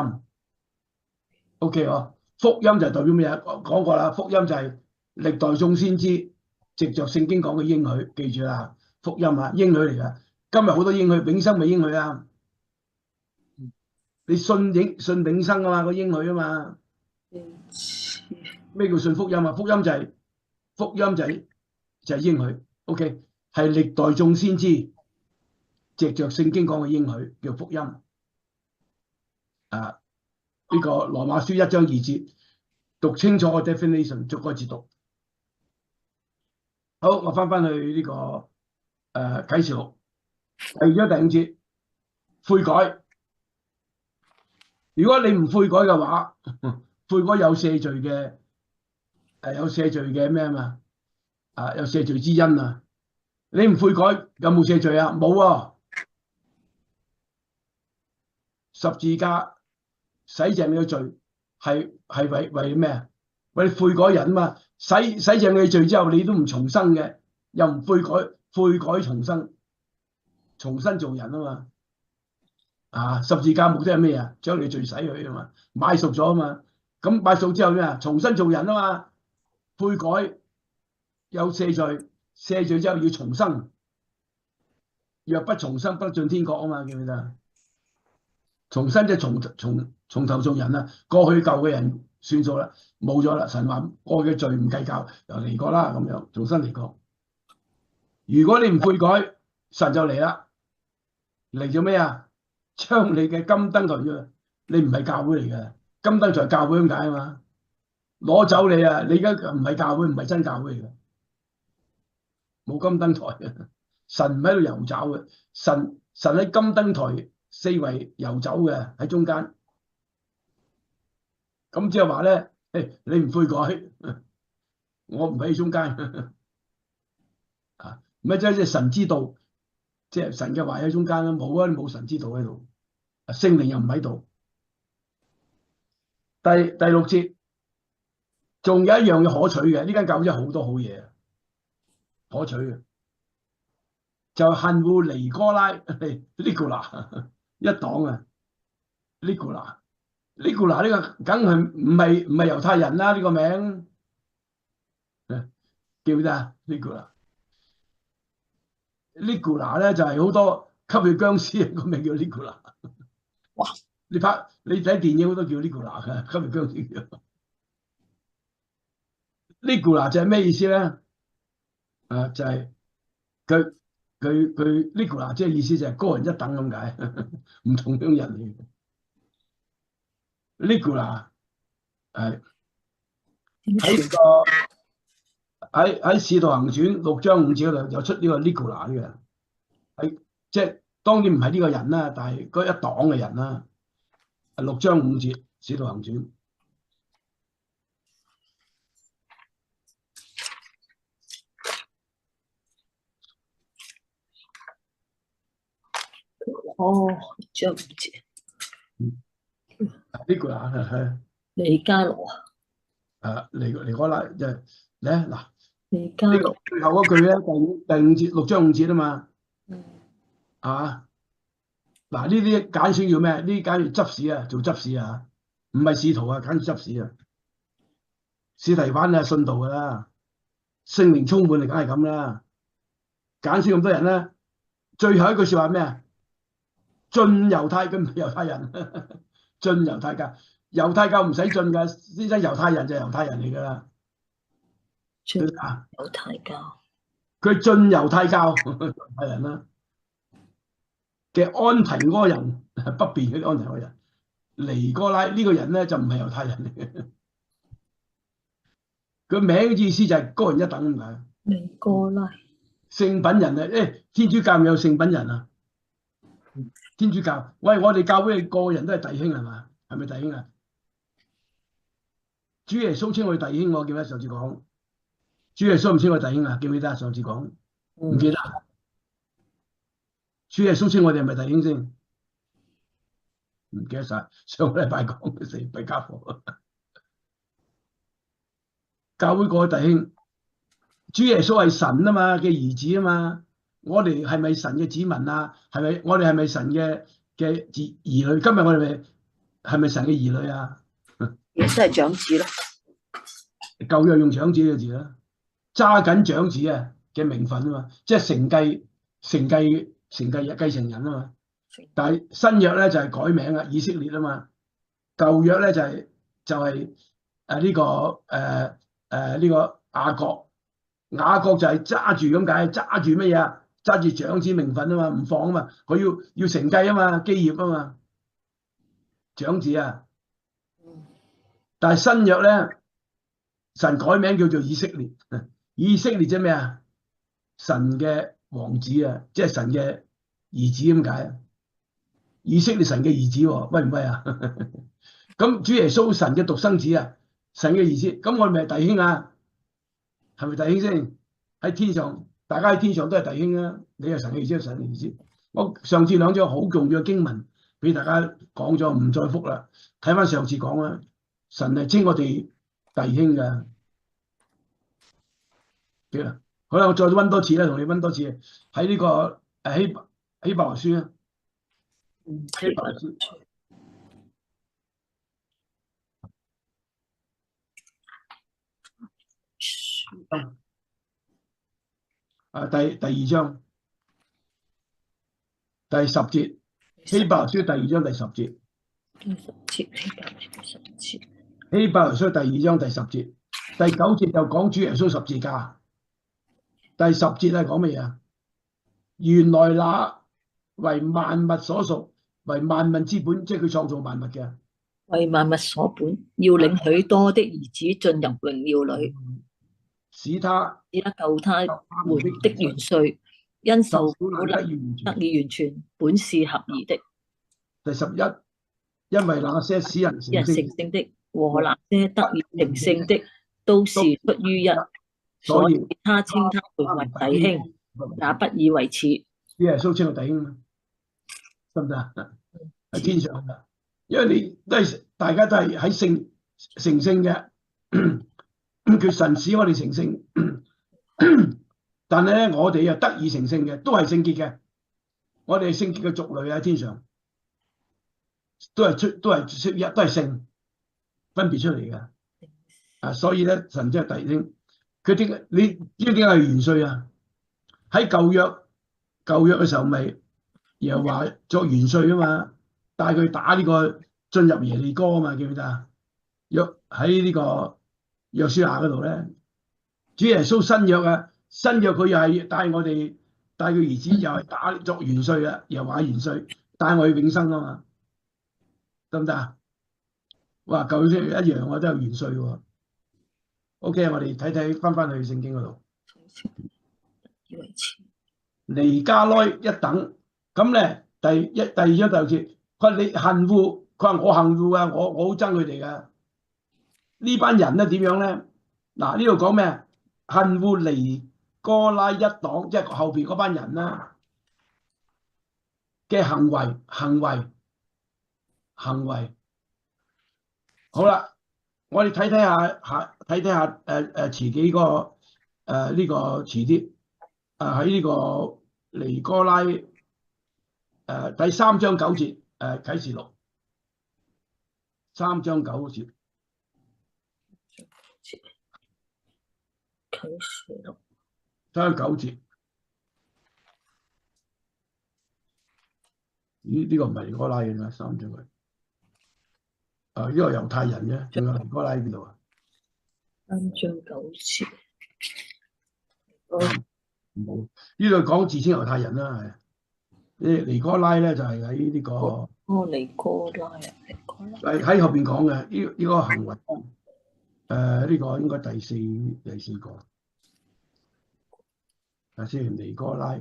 OK 哦，福音就代表咩啊？講過啦，福音就係歷代眾先知藉着聖經講嘅應許，記住啦，福音啊，應許嚟㗎。今日好多應許，永生咪應許啊？你信永生啊嘛，個應許啊嘛。咩叫信福音啊？福音就係應許。OK， 係歷代眾先知藉着聖經講嘅應許叫福音。呢個羅馬書1章2節，讀清楚個 definition， 逐個字讀。好，我翻去呢個啟示錄第2章第5節，悔改。如果你唔悔改嘅話，悔改有赦罪嘅，有赦罪嘅咩啊嘛？有赦罪之恩啊！你唔悔改，有冇赦罪啊？冇啊！十字架洗淨你嘅罪，係為咩啊？為你悔改人啊嘛！洗淨你嘅罪之後，你都唔重生嘅，又唔悔改重生，重新做人啊嘛！十字架目的係咩啊？將你罪洗去啊嘛，買贖咗啊嘛。咁買贖之後咩啊？重新做人啊嘛，悔改有赦罪，赦罪之後要重生，若不重生，不進天國啊嘛，記唔記得？重生即係從頭做人啊，過去舊嘅人算數啦，冇咗啦。神話過去嘅罪唔計較，又嚟過啦，咁樣重新嚟過。如果你唔悔改，神就嚟啦，嚟咗咩啊？將你嘅金燈台啫，你唔係教會嚟嘅。金燈台教會咁解啊嘛，攞走你啊！你而家唔係教會，唔係真教會嚟嘅，冇金燈台嘅，神唔喺度遊走嘅，神喺金燈台四圍遊走嘅喺中間。咁即係話咧，你唔悔改，我唔喺中間咩即係神之道，即係神嘅話喺中間啦，冇啊，你冇神之道喺度，聖靈又唔喺度。第6節，仲有一樣嘢可取嘅，呢間教會真係好多好嘢可取嘅，就恨惡尼哥拉呢個啦一黨啊，呢個啦呢個梗係唔係猶太人啦呢個名，記唔記得啊？Ligula 咧就係好多吸血僵屍個名叫 Ligula。哇！你睇電影好多叫 Ligula 嘅吸血僵屍。Ligula 就係咩意思咧？就係佢 Ligula 即係意思就係高人一等咁解，唔同樣人嚟嘅。Ligula 係喺喺《使徒行傳》6章5節嗰度有出呢個 Ligula 嘅，係即係當然唔係呢個人啦，但係嗰一黨嘅人啦。6章5節《使徒行傳》。哦，6章5節。Ligula 係尼加羅啊，尼哥拉就係咧嗱。尼加羅呢個最後嗰句咧，第5節6章5節啊嘛，嗱呢啲簡選叫咩？呢啲簡叫執事啊，做執事啊，唔係使徒啊，簡叫執事啊。司提反啊，信道噶啦，聖靈充滿，你梗係咁啦。簡選咁多人咧，最後一句説話咩啊？進猶太，佢唔係猶太人，進猶太教。猶太教唔使進噶，先生猶太人就係猶太人嚟噶啦。進猶太教，佢進猶太教，猶太人啦。嘅安提阿人，北邊嗰啲安提阿人，尼哥拉呢個人咧就唔係猶太人嚟嘅，佢名意思就係高人一等咁解。尼哥拉聖品人啊，天主教有聖品人啊？天主教，喂，我哋教會個人都係弟兄係嘛？係咪弟兄啊？主耶穌稱我哋弟兄，我記得上次講。主耶穌唔稱我哋弟兄啊？記唔記得啊？上次講唔記得？主耶穌稱我哋係咪弟兄先？唔記得晒，上個禮拜講嘅死弊家伙。教會個弟兄，主耶穌係神啊嘛嘅兒子啊嘛，我哋係咪神嘅子民啊？我哋係咪神嘅兒女？今日我哋係咪神嘅兒女啊？亦都係長子咯。舊約用長子嘅字啦，揸緊長子啊嘅名分啊嘛，即係承繼承人啊嘛。但係新約咧就係改名啊，以色列啊嘛。舊約咧就係呢個雅各就係揸住咁解，揸住乜嘢啊？揸住長子名分啊嘛，唔放啊嘛，佢要承繼啊嘛，基業啊嘛，長子啊。但係新約咧，神改名叫做以色列，以色列即係咩啊？神嘅王子啊，即係神嘅兒子咁解啊。以色列神嘅兒子威唔威啊？咁主耶穌神嘅獨生子啊，神嘅兒子，咁我哋咪係弟兄啊？係咪弟兄先？喺天上，大家喺天上都係弟兄啊！你係神嘅兒子，神嘅兒子。我上次2章好重要嘅經文俾大家講咗，唔再復啦。睇翻上次講啦，神係稱我哋弟兄㗎。好啦，我再溫多次啦，同你溫多次喺呢個希伯來書啊。希伯來書第2章第10節，希伯來書第2章第10節。希伯來書第2章第10節，第9節就講主耶穌十字架。第10節係講乜嘢啊？原來那為萬物所屬，為萬物之本，即係佢創造萬物嘅，為萬物所本，要領許多的兒子進入榮耀裏，使他救他們的元帥，因受苦難得以完全，本是合宜的。第11，因為那些使人成聖的和那些得以成聖的，都是出於一，所以他稱他們為弟兄，也不以為恥。耶穌稱為弟兄，得唔得啊？喺天上噶，因為你大家都係喺成聖嘅，佢神使我哋成聖，但係咧我哋又得以成聖嘅，都係聖潔嘅，我哋係聖潔嘅族類喺天上，都係聖分別出嚟嘅，所以咧神即係弟兄。佢點解你知唔知點解係元帥啊？喺舊約嘅時候咪又話作元帥啊嘛，帶佢打呢個進入耶利哥啊嘛，記唔記得啊？喺呢個約書亞嗰度咧，主耶穌新約啊，新約佢又係帶佢兒子又係打作元帥啊，又話元帥帶我去永生啊嘛，得唔得啊？哇，舊約一樣我都有元帥喎。OK， 我哋睇翻去聖經嗰度。尼加拉一等，咁咧第二章第六節，佢話你恨惡，佢話我恨惡啊，我好憎佢哋噶。呢班人咧點樣咧？嗱，呢度講咩啊？恨惡尼哥拉一黨，即係後邊嗰班人啦嘅行為。好啦，我哋睇下遲幾個呢個遲啲喺呢個尼哥拉第3章9節啟示錄3章9節。啟示錄3章9節。咦？呢個唔係尼哥拉嘅咩？3章佢呢個猶太人啫，仲有尼哥拉喺邊度啊？3章9節。冇，呢度講自稱猶太人啦，係。尼哥拉咧就係喺呢個。尼哥拉啊，尼哥拉。喺後邊講嘅呢個行為，呢個應該第四個。睇先，尼哥拉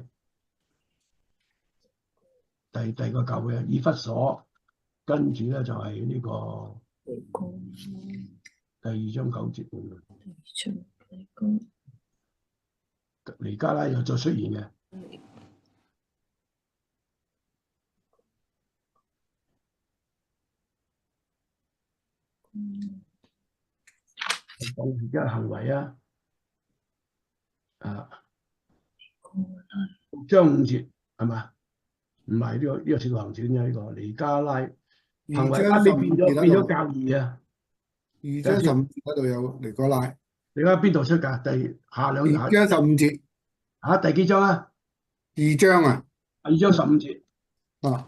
第二個教會啊，以弗所，跟住咧就係呢個第2章9節。尼加拉又再出現嘅。講而家行為啊，6章5節係嘛？唔係呢個使徒行傳啫，呢個尼加拉行為啱啱變咗教義啊。2章15節嗰度有尼哥拉。你睇下邊度出㗎？下兩2章15節。第幾章啊？2章啊。2章15節。啊。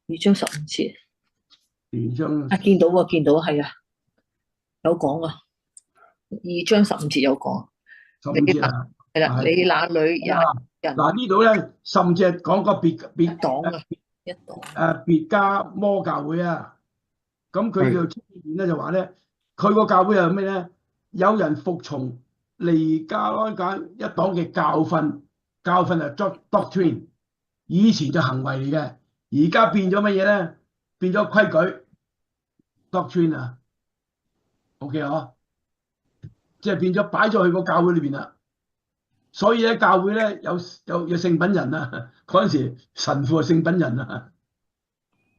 2章15節。2章。見到係啊，有講啊。2章15節有講。15節啊。係啦，你那裏有人。嗱呢度咧，甚至係講個別黨啊，一黨。別加摩教會啊，咁佢就出現咧就話咧，佢個教會係咩咧？有人服從尼加拉一黨嘅教訓係 doctrine， 以前就行為嚟嘅，而家變咗乜嘢咧？變咗規矩 doctrine 啊 ，OK 嗬，即係變咗擺咗去個教會裏邊啦。所以咧，教會咧有聖品人啊，嗰陣時神父係聖品人啊，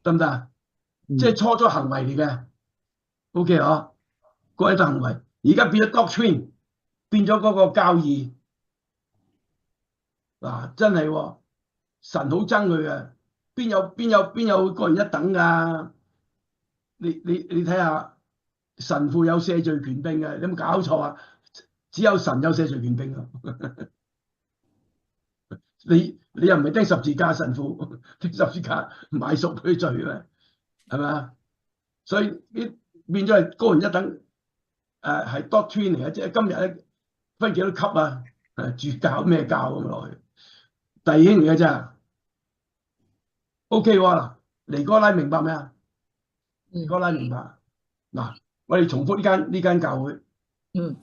得唔得啊？即係初行為嚟嘅 ，OK 嗬，嗰啲行為。而家變咗 doctrine， 變咗嗰個教義，嗱真係喎，神好憎佢嘅，邊有個人一等㗎？你睇下，神父有赦罪權柄嘅，你有冇搞錯啊？只有神有赦罪權柄啊！你又唔係釘十字架，神父釘十字架買贖佢罪咩？係咪啊？所以變咗係高人一等。係 doctrine 嚟嘅，即係今日咧分幾多級啊？主教咩教咁落去，弟兄嚟嘅啫。OK 喎，嗱，尼哥拉明白咩啊？尼哥拉明白。嗱，我哋重複呢間教會。呢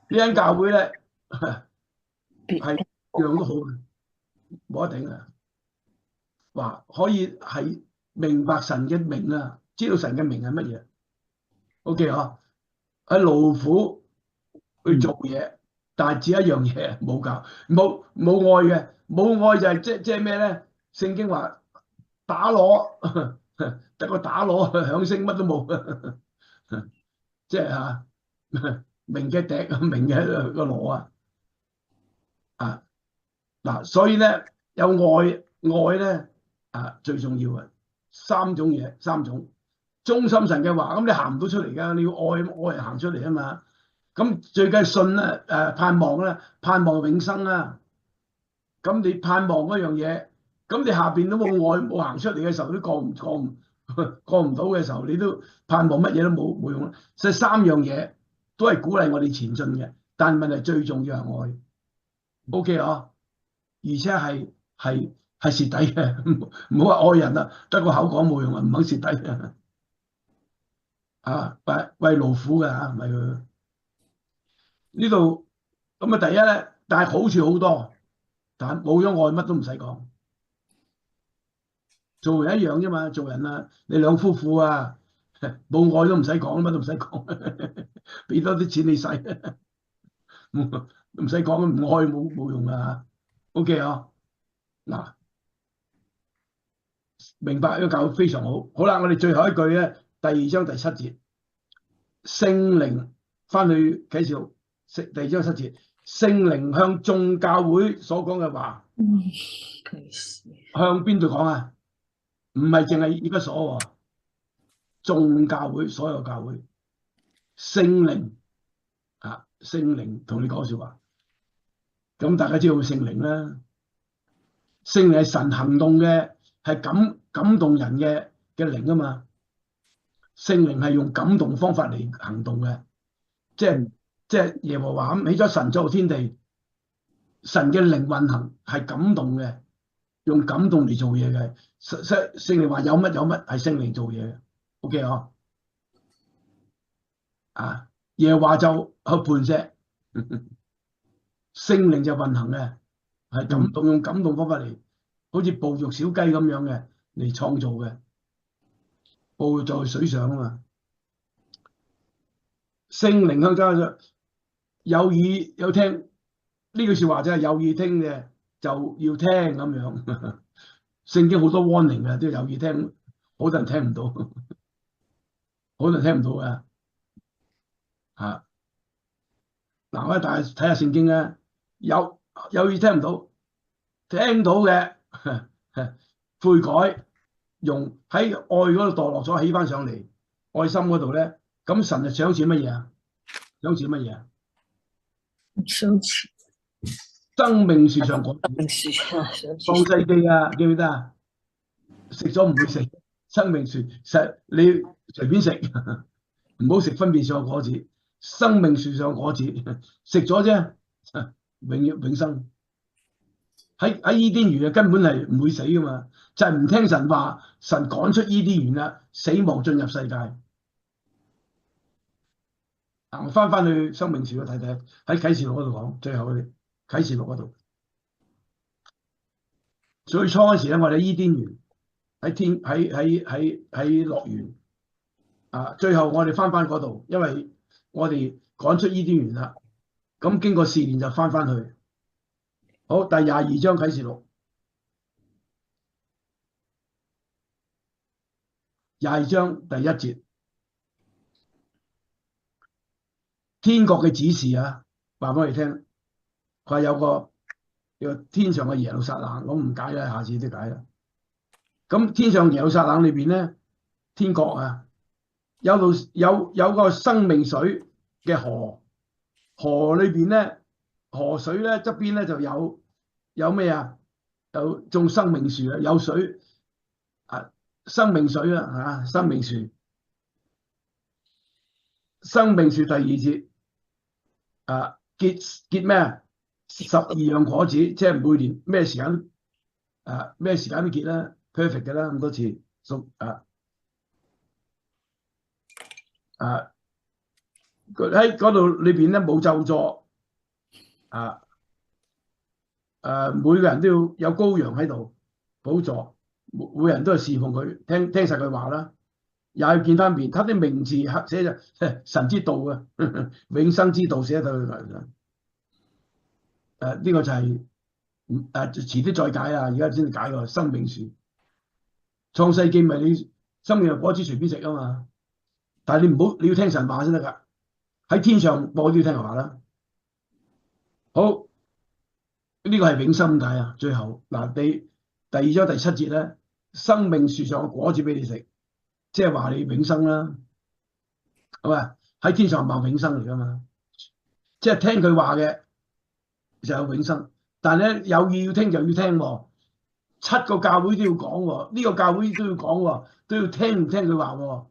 間教會咧係樣都好嘅，冇得頂啊！話可以係明白神嘅名啊，知道神嘅名係乜嘢。OK 嗬。喺勞苦去做嘢，但係只一樣嘢冇教，冇愛嘅，冇愛就係即係咩咧？聖經話打鑼，得個打鑼響聲，乜都冇，即係嚇鳴嘅笛，鳴嘅個鑼啊！嗱，所以咧有愛咧最重要嘅3種嘢，忠心神嘅話，咁你行唔到出嚟㗎，你要愛行出嚟啊嘛。咁最緊係信啦，盼望啦，盼望永生啦。咁你盼望嗰樣嘢，咁你下邊都冇愛冇行出嚟嘅時候，都過唔到嘅時候，你都盼望乜嘢都冇用啦。所以3樣嘢都係鼓勵我哋前進嘅，但係問題最重要係愛。OK 啊，而且係蝕底嘅，唔好話愛人啊，得個口講冇用啊，唔肯蝕底嘅。啊，為勞苦嘅嚇，唔係佢呢度咁啊。第一咧，但係好處好多，但係冇咗愛乜都唔使講。做人一樣啫嘛，做人啊，你兩夫婦啊，冇愛都唔使講，乜都唔使講，俾多啲錢你使，唔使講，唔愛冇用啊。OK 啊，嗱，明白呢個教非常好。好啦，我哋最後一句咧，第2章第7節，聖靈翻去啟示錄第2章7節，聖靈向眾教會所講嘅話，向邊度講啊？唔係淨係以弗所喎，眾教會，所有教會，聖靈啊，聖靈同你講説話。咁大家知道聖靈啦，聖靈係神行動嘅，係感動人嘅靈啊嘛。聖靈係用感動方法嚟行動嘅，即係耶和華咁起咗神造天地，神嘅靈運行係感動嘅，用感動嚟做嘢嘅。聖靈話有乜係聖靈做嘢嘅。OK 啊？啊，耶和華就去磐石，聖靈就運行嘅，係感動，用感動方法嚟，好似哺育小雞咁樣嘅嚟創造嘅，哺育在水上啊嘛。聖靈向加上有耳有聽，呢句説話真係有耳聽嘅就要聽咁樣。聖經好多 warning 嘅，都有耳聽，好多人聽唔到，好多人聽唔到嘅嚇。嗱，我哋大家睇下聖經啊，有耳聽唔到，聽到嘅悔改，用喺愛嗰度墮落咗，起翻上嚟，愛心嗰度咧，咁神就賞賜乜嘢啊？賞賜乜嘢啊？賞賜生命樹上果子，生命樹啊，創世記啊，記唔記得啊？食咗唔會死，生命樹實你隨便食，唔好食分別上果子。生命樹上果子食咗啫，永生。喺伊甸園啊，根本係唔會死噶嘛，就係唔聽神話，神趕出伊甸園啦，死亡進入世界。我翻去生命樹嗰睇睇，喺啟示錄嗰度講，最後嘅啟示錄嗰度，最初嗰時咧，我哋喺伊甸園，喺樂園啊，最後我哋翻嗰度，因為我哋趕出伊甸園啦，咁經過試煉就翻去。好，第22章啟示錄22章第1節，天國嘅指示啊，話俾我哋聽，佢話有個天上嘅耶路撒冷，我唔解啦，下次都解啦。咁天上耶路撒冷裏邊咧，天國啊，有個生命水嘅河，河裏邊咧，河水咧側邊咧就有咩啊？有種生命樹啊，有水啊，生命水啊，嚇，生命樹。生命樹第2節啊，結咩啊？12樣果子，即係每年咩時間都結啦 ，perfect 嘅啦，咁多次喺嗰度裏邊咧冇咒詛啊。每個人都要有羔羊喺度寶座，每個人都係侍奉佢，聽實佢話啦，也要見他面，他的名字寫就神之道啊，永生之道寫到佢嚟啦。呢個就係遲啲再解啊，而家先解個生命樹。創世記咪你生命嘅果子隨便食啊嘛，但係你要聽神話先得㗎，喺天上我都要聽神話啦。好。呢個係永生解啊！最後嗱，你第2章第7節咧，生命樹上嘅果子俾你食，即係話你永生啦，係咪？喺天上係永生嚟噶嘛？即係聽佢話嘅就有永生。但係咧有意要聽就要聽喎。7個教會都要講喎，呢個教會都要講喎，都要聽唔聽佢話喎。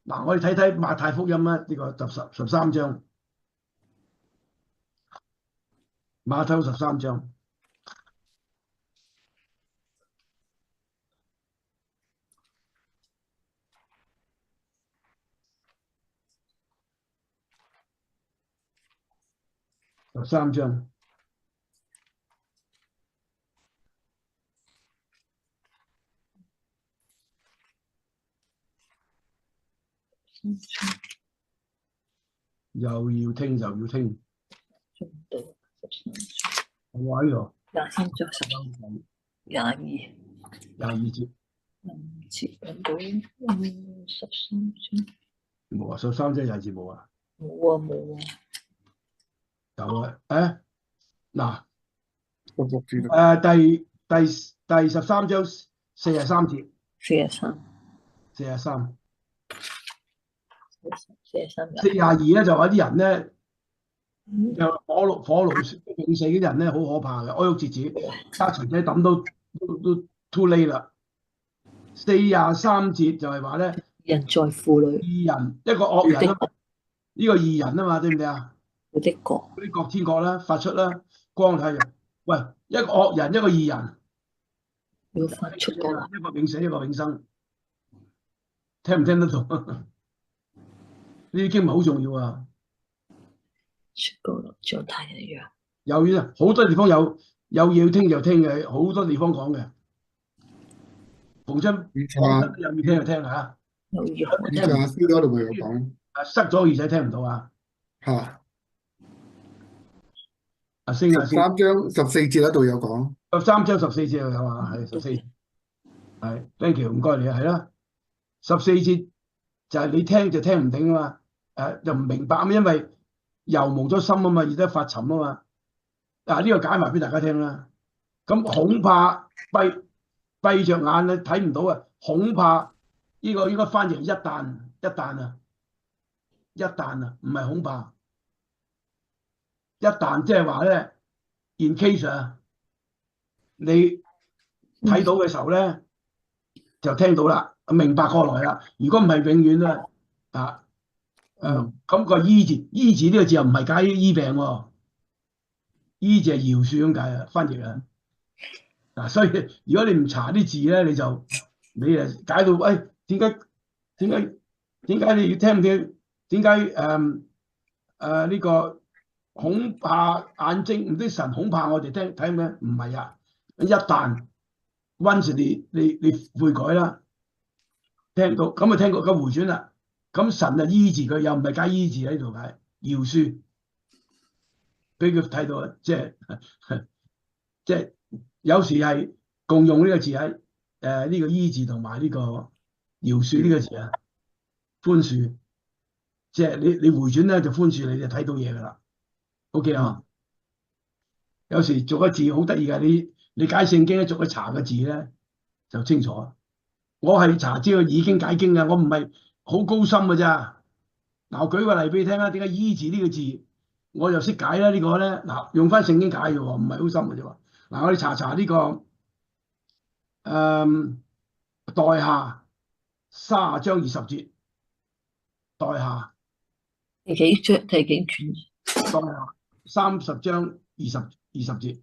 嗱，我哋睇睇馬太福音啦，呢個13章，馬太13章。13章。又要聽就要聽，中到13章我喺度23章12 22節，節揾到13章冇啊，13章22節冇啊，冇啊，有啊，嗱16節第13章43節43 43 42咧就話啲人咧，有火爐永死嘅人咧，好可怕嘅，哀哭切齒，家財仔抌都 too late 啦。43節就係話咧，人在婦女，義人一個惡人啊嘛，呢個義人啊嘛，對唔對啊？佢的國嗰啲國天國啦，發出啦，光太陽。喂，一個惡人，一個義人，要發出過來，一個永死，一個永生，聽唔聽得到？呢啲經文好重要啊！出過來像太陽一樣。有嘢，好多地方有嘢要聽就聽嘅，好多地方講嘅。逢親講得有要聽就聽嚇，有約以賽亞書嗰度咪有講塞咗耳仔聽唔到啊！嚇。升下先。13章14節嗰度有講。 13章14節有啊，係14，係 thank you，唔該你啊，係啦。14節就係你聽就聽唔定啊嘛，又唔明白啊嘛，因為油蒙咗心啊嘛，熱得發沉啊嘛。嗱，呢個解埋俾大家聽啦。咁恐怕閉着眼咧睇唔到啊，恐怕呢個應該翻譯一旦啊，唔係恐怕。一旦即係話咧 ，in case 啊，你睇到嘅時候咧，就聽到啦，明白過來啦。如果唔係永遠啦，咁個醫字呢個字又唔係解醫病喎，醫字係饒恕咁解啊，翻譯啊。嗱，所以如果你唔查啲字咧，你就解到，點解你要聽唔聽？點解呢個恐怕眼睛唔知神恐怕我哋睇咩？唔係啊，一旦 once 你悔改啦，聽到咁啊，聽過個回轉啦，咁神就醫治佢，又唔係解醫治喺度解饒恕，俾佢睇到啊，即係有時係共用呢個字喺呢個醫治同埋呢個饒恕呢個字啊，寬恕，即係你回轉咧就寬恕你就睇到嘢噶啦。O.K. 啊，有時逐個字好得意㗎，你解聖經咧逐個查個字咧就清楚。我係查知佢已經解經嘅，我唔係好高深㗎咋。嗱，我舉個例俾你聽啦，點解醫治呢個字我就識解啦？呢個咧嗱，用翻聖經解嘅喎，唔係好深嘅啫喎。嗱，我哋查呢個代下30章20節，代下第幾章？第幾卷？代下30章20節，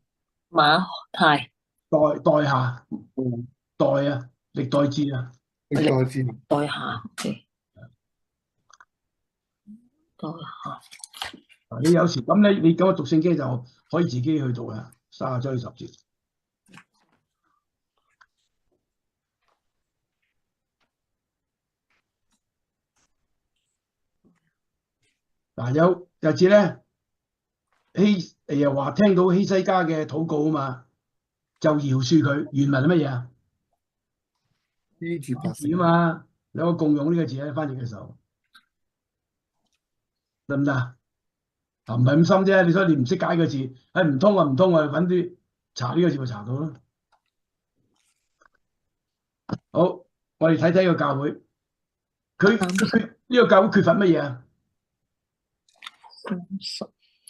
馬太代下代啊，歷代志啊，歷代志代下，OK，代下。你有時咁你咁樣讀聖經就可以自己去讀啊，30章20節。嗱，有日子咧，又話聽到希西家嘅禱告啊嘛，就饒恕佢。原文係乜嘢啊？醫治百姓啊嘛，兩個共用呢個字喺翻譯嘅時候，得唔得啊？唔係咁深啫，所以你唔識解個字，唔通啊，揾啲查呢個字咪查到咯。好，我哋睇睇個教會，佢呢個教會缺乏乜嘢啊？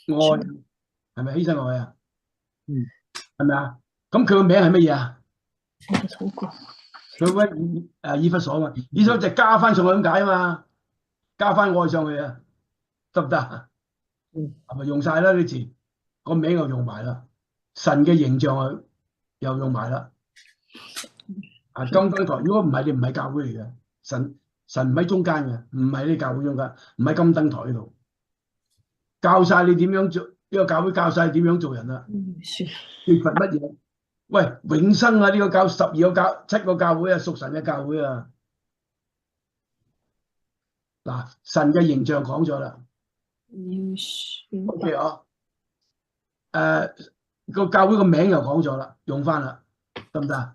係咪犧牲愛啊？嗯，係咪啊？咁佢個名係乜嘢啊？禱告。佢揾以弗所嘛，以弗所就加翻上去咁解啊嘛，加翻愛上去啊，得唔得啊？係咪用晒啦啲字？個名又用埋啦，神嘅形象又用埋啦。啊，金燈台，如果唔係你唔係教會嚟嘅，神唔喺中間嘅，唔喺你教會中間，唔喺金燈台度，教晒你點樣做，呢個教會教晒你點樣做人啦。缺乏乜嘢？喂，永生啊！呢個教12個教7個教會啊，屬神嘅教會啊。嗱，神嘅形象講咗啦。OK 啊，個教會個名又講咗啦，用翻啦，得唔得啊？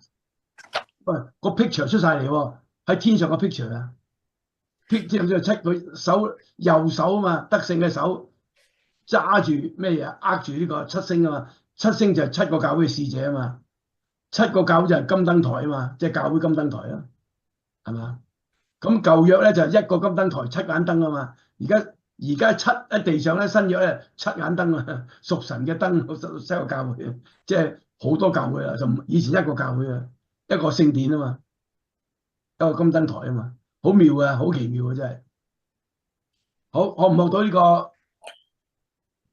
喂，個 picture 出晒嚟喎，喺天上個 picture 啊，picture 就7個手，右手啊嘛，得勝嘅手揸住咩嘢？握住呢個7星啊嘛，7星就係7個教會嘅使者啊嘛，7個教會就係金燈台啊嘛，即係教會金燈台啊，係嘛？咁舊約咧就係1個金燈台7眼燈啊嘛，而家7喺地上咧，新約咧7眼燈啊，屬神嘅燈，7個教會，即係好多教會啦，就以前1個教會啊，一個聖殿啊嘛，一個金燈台啊嘛，好妙啊，好奇妙啊，真係。好，學唔學到呢個？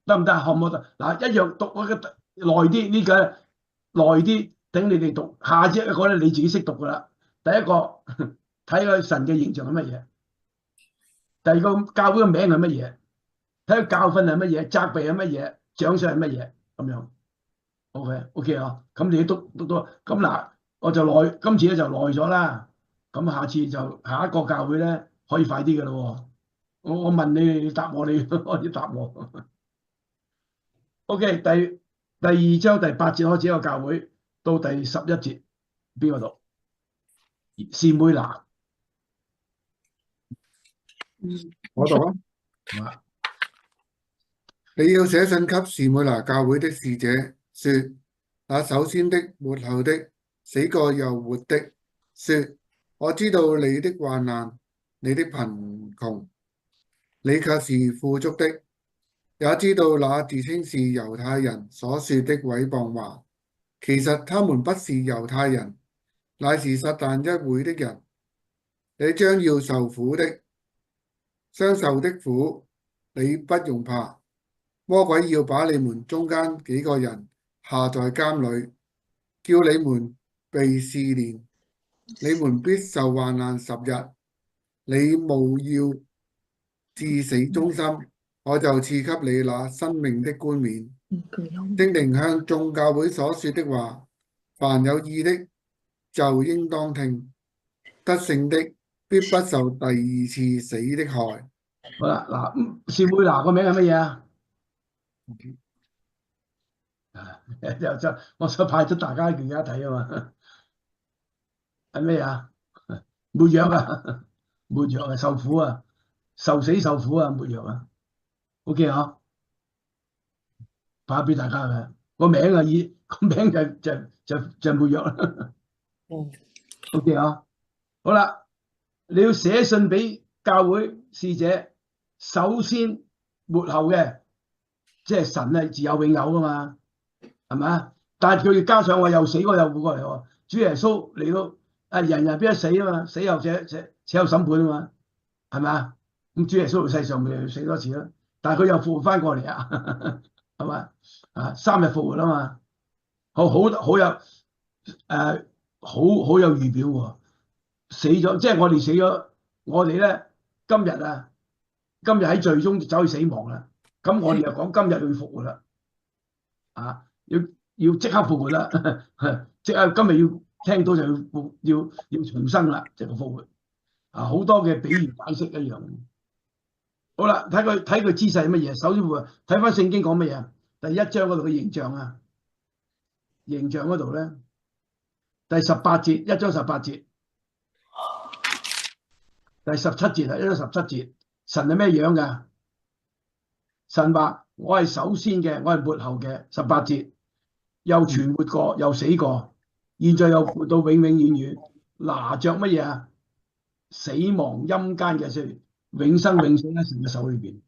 得唔得？學唔學到？嗱，一樣讀嗰個耐啲，呢個耐啲，等你哋讀。下一個咧你自己識讀噶啦。第一個睇個神嘅形象係乜嘢？第二個教會嘅名係乜嘢？睇個教訓係乜嘢？責備係乜嘢？獎賞係乜嘢？咁樣。OK 啊，咁你讀到咁嗱，我就耐，今次咧就耐咗啦。咁下次就下一個教會咧可以快啲嘅咯。我問你，你答我，你可以答我。OK，第2章第8節開始一個教會，到第11節邊個讀？士妹拿。我讀啊。啊，你要寫信給士每拿教會的使者，說：那首先的、末後的、死過又活的，說：我知道你的患難，你的貧窮，你卻是富足的；也知道那自稱是猶太人所說的毀謗話，其實他們不是猶太人，乃是撒但一會的人。你將要受苦的，相受的苦，你不用怕。魔鬼要把你們中間幾個人下在監裏，叫你們被試煉，你們必受患難10日。你務要至死忠心，我就賜給你那生命的冠冕。聖靈向眾教會所說的話，凡有耳的就應當聽。得勝的必不受第2次死的害。好啦，嗱，士妹拿個名係乜嘢啊？就我想派出大家而家睇啊嘛，係咩啊？沒藥啊，沒藥啊，受苦啊，受死受苦啊，沒藥啊。OK 啊，派俾大家嘅個名啊，個名就沒藥啦。OK 啊，好啦，你要寫信俾教會使者，首先末後嘅，即係神係自有永有噶嘛，係咪啊？但係佢要加上話又死過又活過嚟喎，主耶穌嚟到人人必一死啊嘛，死後且有審判啊嘛，係咪啊？咁主耶穌嚟世上咪要死多次啦，但係佢又復活翻過嚟啊，係咪啊？3日復活啊嘛，好有好有預表喎，死咗即係我哋死咗，我哋咧今日喺罪中走去死亡啦，咁我哋又講今日要復活啦，要即刻復活啦，即刻今日要聽到就要重生啦，即係個復活好多嘅比喻解釋一樣。好啦，睇佢姿勢係乜嘢？首先睇翻聖經講乜嘢？第1章嗰度嘅形象啊，形象嗰度咧，第18節，1章18節，第17節係1章17節，神係咩樣㗎？神話我係首先嘅，我係末後嘅。18節又存活過，又死過，現在又活到永永遠遠，拿着乜嘢啊？死亡陰間嘅永生喺神嘅手裏邊。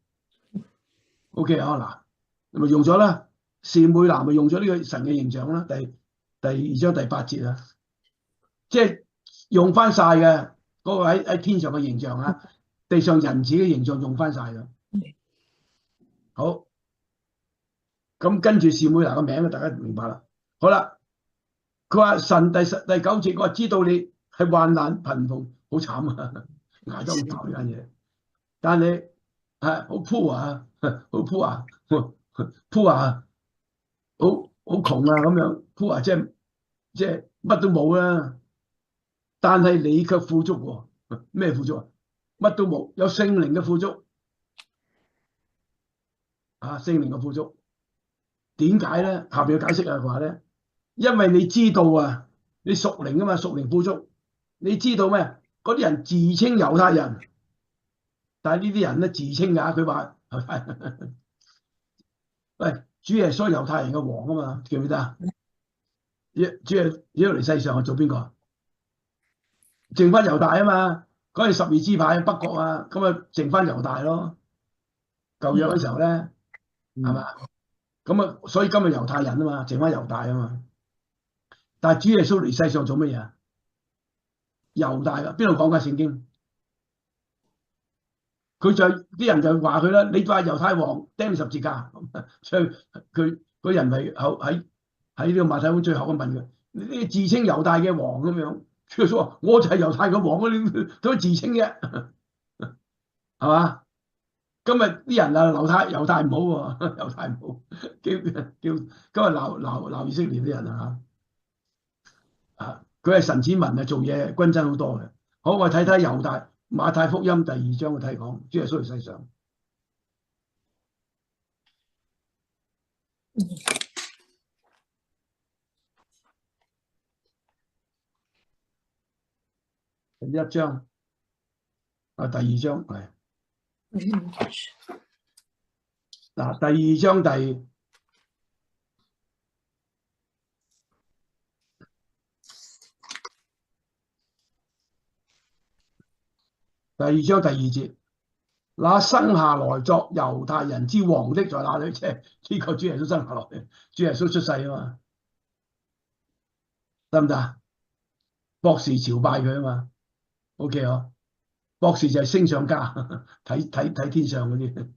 OK 啊，嗱，咪用咗啦。士每拿咪用咗呢個神嘅形象啦。第2章第8節啊，即係用翻晒嘅嗰個喺天上嘅形象啊，地上人子嘅形象用翻晒㗎。好，咁跟住士每拿個名大家明白啦。好啦，佢話神第9節，佢話知道你係患難貧窮，好慘啊，捱得咁大呢間嘢，但你係好 poor 啊，好 poor 啊，poor 啊，好窮啊咁樣 poor 即係乜都冇啦。但係你卻富足喎，咩富足啊？乜都冇，有聖靈嘅富足啊，聖靈嘅富足。點解咧？下邊有解釋啊，佢話咧，因為你知道啊，你屬靈啊嘛，屬靈富足。你知道咩？嗰啲人自稱猶太人，但係呢啲人咧自稱㗎，佢話喂，主耶穌猶太人嘅王啊嘛，記唔記得啊？主耶穌嚟世上係做邊個？剩翻猶大啊嘛，嗰係12支派北國啊，咁啊剩翻猶大咯。舊約嗰時候咧，係嘛？咁啊，所以今日猶太人啊嘛，剩翻猶大啊嘛。但係主耶穌嚟世上做乜嘢啊？猶大㗎，邊度講緊聖經？佢就啲人就話佢啦，你話猶太王釘你十字架，所以佢嗰人咪喺呢個馬太福音最後咁問佢：你自稱猶大嘅王咁樣？主耶穌話：我就係猶太嘅王，你都自稱嘅，係嘛？今日啲人啊，猶太唔好喎，猶太唔好，叫今日鬧以色列啲人啊嚇，佢係神子民啊，做嘢均真好多嘅。好，我睇睇猶大馬太福音第2章，我睇講主耶穌嚟世上。第1章啊，第2章係嗱，第2章第2節，那生下來作猶太人之王的在哪裏？即係呢個主耶穌生下來，主耶穌出世啊嘛，得唔得啊？博士朝拜佢啊嘛 ，OK 嗬？博士就係星相家，睇天上嗰啲，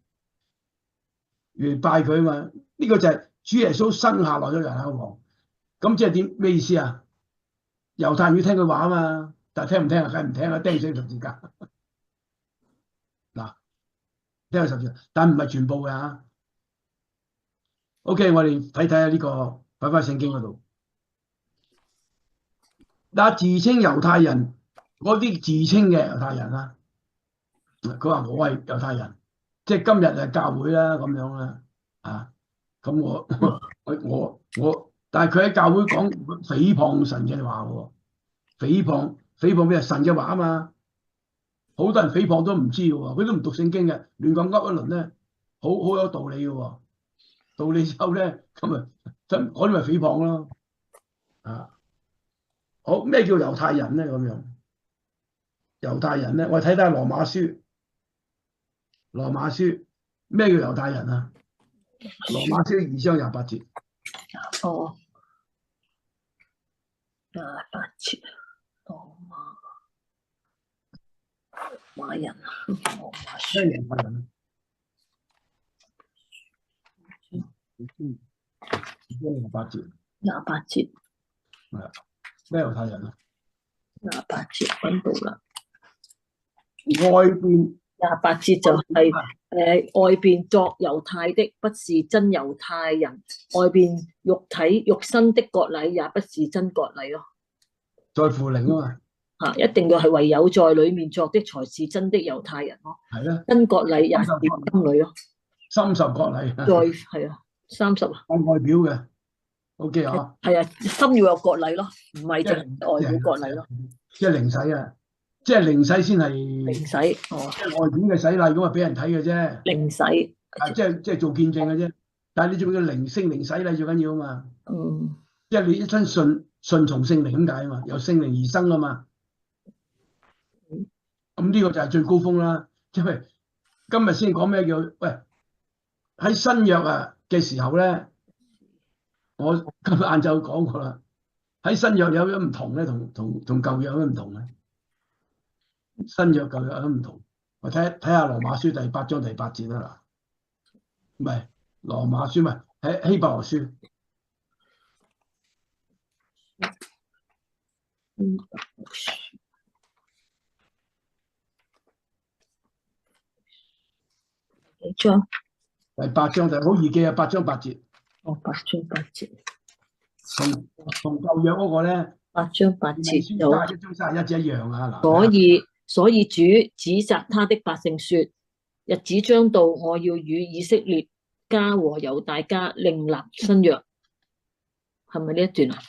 越拜佢啊嘛。呢個就係主耶穌生下來咗猶太王，咁即係點咩意思啊？猶太人要聽佢話啊嘛，但係聽唔聽啊？梗係唔聽啦，釘死十字架。嗱，釘十字架，但唔係全部嘅嚇。OK， 我哋睇下呢個擺翻聖經嗰度。嗱，自稱猶太人嗰啲自稱嘅猶太人啦，佢話我係猶太人，即係今日係教會啦咁樣啦，啊，咁我，但係佢喺教會講誹謗神嘅話喎，誹謗咩？神嘅話啊嘛，好多人誹謗都唔知嘅喎，佢都唔讀聖經嘅，亂咁噏一輪咧，好有道理嘅喎，道理之後咧，咁啊，嗰啲咪誹謗咯，啊。好，咩叫猶太人咧？咁樣猶太人咧，我睇睇羅馬書咩叫猶太人啊？羅馬書2章28節。哦，28節，羅馬人啊，羅馬書咩猶太人？28節。28節。係啊。咩猶太人啊？28節揾到啦。外邊28節就係外邊作猶太的，不是真猶太人；外邊肉身的割禮，也不是真割禮咯。在乎靈啊嘛。一定要係唯有在裡面作的，才是真的猶太人咯。係啦。真割禮也是心裏咯。深受割禮。係啊，30啊。按外表嘅。O.K. 啊，係啊，心要有割禮咯，唔係淨係外表割禮咯。即係靈洗啊，即係靈洗先係靈洗，哦，即係外表嘅洗禮咁啊，俾人睇嘅啫。靈洗啊，即係做見證嘅啫。但係你仲要聖靈洗禮最緊要啊嘛。嗯。即係你一生順從聖靈咁解啊嘛，由聖靈而生啊嘛。咁呢個就係最高峰啦。因為今日先講咩叫喂喺新約啊。嘅時候咧，我今日晏晝講過啦。喺新約有咗唔同咧，同舊約有咩唔同咧？新約舊約有唔同。我睇下羅馬書第8章第8節啦，嗱，唔係羅馬書，唔係喺希伯來書。幾章？第8章就好易記啊，8章8節。哦，8章8節。同舊約嗰個咧，8章8節有。31章31節一樣啊，嗱。所以主指責他的百姓說：日子將到，我要與以色列家和猶大家另立新約。係咪呢一段啊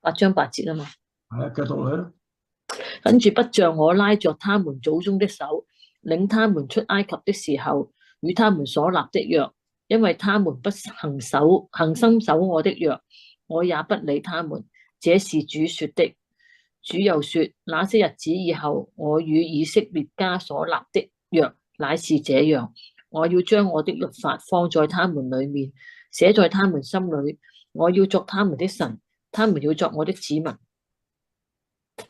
？8章8節啊嘛。係啊，繼續讀落去咯。跟住不像我拉着他們祖宗的手，領他們出埃及的時候，與他們所立的約，因為他們不恒心守我的約，我也不理他們。這是主說的。主又說：那些日子以後，我與以色列家所立的約乃是這樣，我要將我的律法放在他們裏面，寫在他們心裏，我要作他們的神，他們要作我的子民。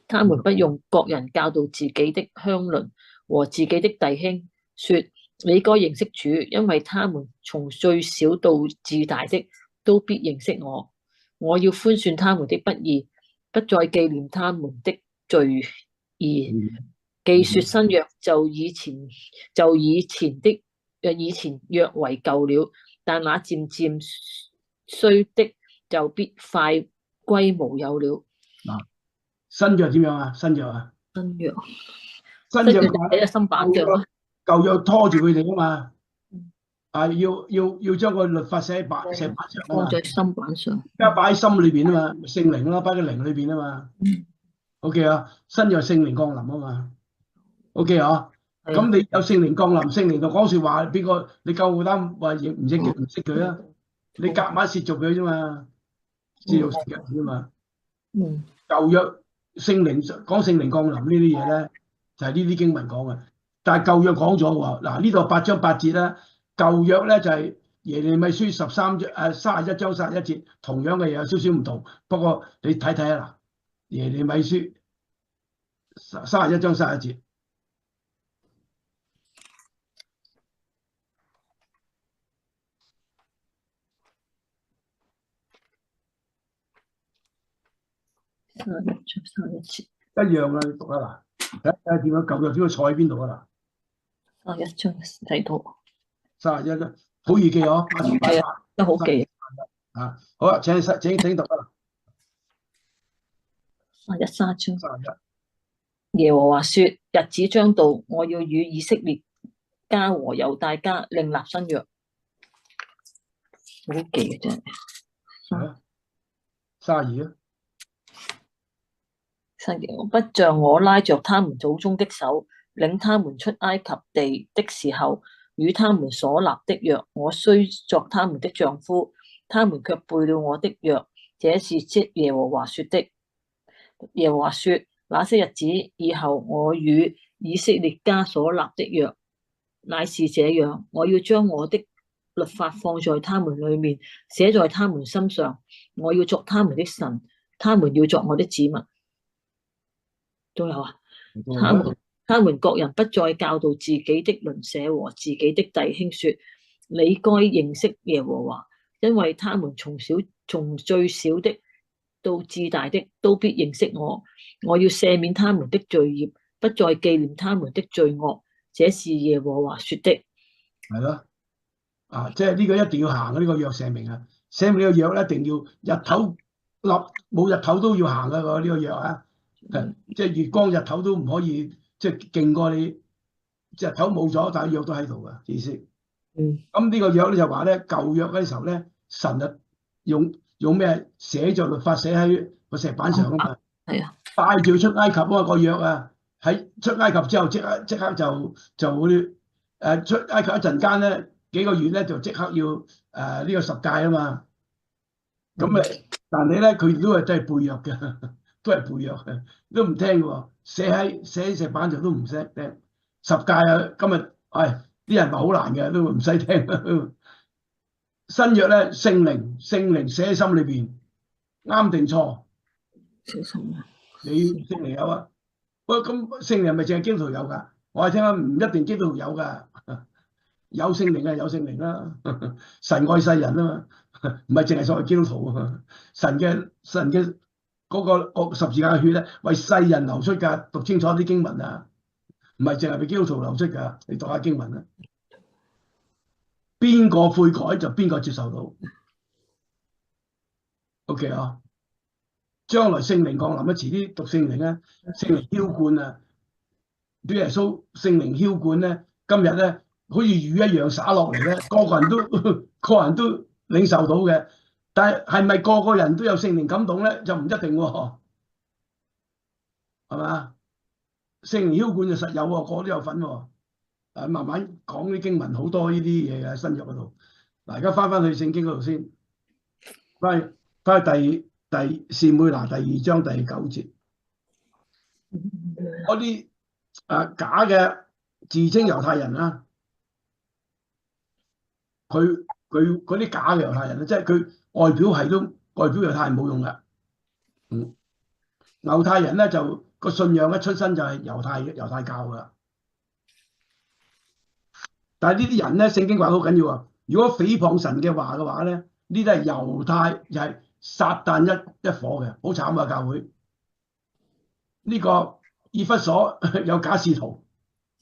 他們不用各人教導自己的鄉鄰和自己的弟兄，說：你該認識主，因為他們從最小到至大的都必認識我。我要寬恕他們的不義，不再紀念他們的罪孽。既說新約，就以前約為舊了，但那漸漸衰的就必快歸無有了。新約點樣啊？新約睇下新版嘅，舊約拖住佢哋啊嘛。要將個律法寫喺石板上，放在新版上，而家擺喺心裏邊啊嘛，聖靈啦，擺喺靈裏邊啊嘛。OK 啊，新約聖靈降臨啊嘛。OK 啊，咁你有聖靈降臨，聖靈就講說話，邊個你夠膽話唔識佢啊？你夾硬褻瀆佢啫嘛，知道時間啫嘛。舊約聖靈講聖靈降臨呢啲嘢咧，就係呢啲經文講嘅。但係舊約講咗喎，嗱呢度8章8節啦。舊約咧就係耶利米書31章31節，同樣嘅嘢有少少唔同。不過你睇睇啊，嗱，耶利米書31章31節。31節一樣啊，你讀啊嗱，睇下點樣舊約點樣坐喺邊度啊嗱。31章睇到。31啦，好易記哦，係啊，都好記啊。好啦，請讀啊。31章。耶和華說：日子將到，我要與以色列家和猶大家另立新約。好記嘅真係。32啊。不像我拉着他們祖宗的手，領他們出埃及地的時候，與他們所立的約，我雖作他們的丈夫，他們卻背了我的約。這是耶和華說的。耶和華說：那些日子以後，我與以色列家所立的約乃是這樣，我要將我的律法放在他們裏面，寫在他們心上，我要作他們的神，他們要作我的子民。仲有啊，他們各人不再教導自己的鄰舍和自己的弟兄說：你該認識耶和華，因為他們從最小的到至大的都必認識我。我要赦免他們的罪孽，不再紀念他們的罪惡。這是耶和華說的。係咯，即係呢個一定要行嘅呢個約赦命啊！赦命呢個約一定要日頭立，冇日頭都要行嘅呢個約啊！即係月光日頭都唔可以，即係勁過你日頭冇咗，但係約都喺度嘅意思。咁呢個約咧就話咧，舊約嗰啲時候咧，神就用咩寫咗律法寫喺個石板上啊嘛。係啊，帶住出埃及啊個約啊，喺出埃及之後即刻就會出埃及一陣間咧幾個月咧就即刻要呢個十誡啊嘛。咁但係咧佢都係背約嘅。都係背約嘅，都唔聽嘅喎。寫喺石板上都唔識聽。十誡啊，今日啲人話好難嘅，都唔使聽。新約咧聖靈寫喺心裏邊，啱定錯？小心啊！你聖靈有啊？喂，咁聖靈係咪淨係基督徒有㗎？我係聽講唔一定基督徒有㗎，有聖靈啊，有聖靈啦。神愛世人啊嘛，唔係淨係所謂基督徒啊。神嘅嗰個十字架嘅血咧，為世人流出㗎。讀清楚啲經文啊，唔係淨係俾基督徒流出㗎。你讀下經文啊，邊個悔改就邊個接受到。OK 啊，將來聖靈降臨啊，遲啲讀聖靈啊，聖靈澆灌啊，主耶穌聖靈澆灌咧，今日咧好似雨一樣灑落嚟咧，個人都領受到嘅。但係咪個個人都有聖靈感動咧？就唔一定喎，係嘛？聖靈澆灌就實有喎，個個都有份喎。慢慢講啲經文好多呢啲嘢嘅新約嗰度。嗱，而家翻去聖經嗰度先，翻去士每拿第2章第9節，嗰啲假嘅自稱猶太人啦，佢嗰啲假嘅猶太人咧，即係佢外表猶太人冇用嘅。猶太人咧就個信仰一出身就係猶太教噶。但係呢啲人咧，聖經話好緊要啊！如果誹謗神嘅話咧，呢啲係猶太，又係撒旦一夥嘅，好慘啊！教會呢個以弗所有假使徒，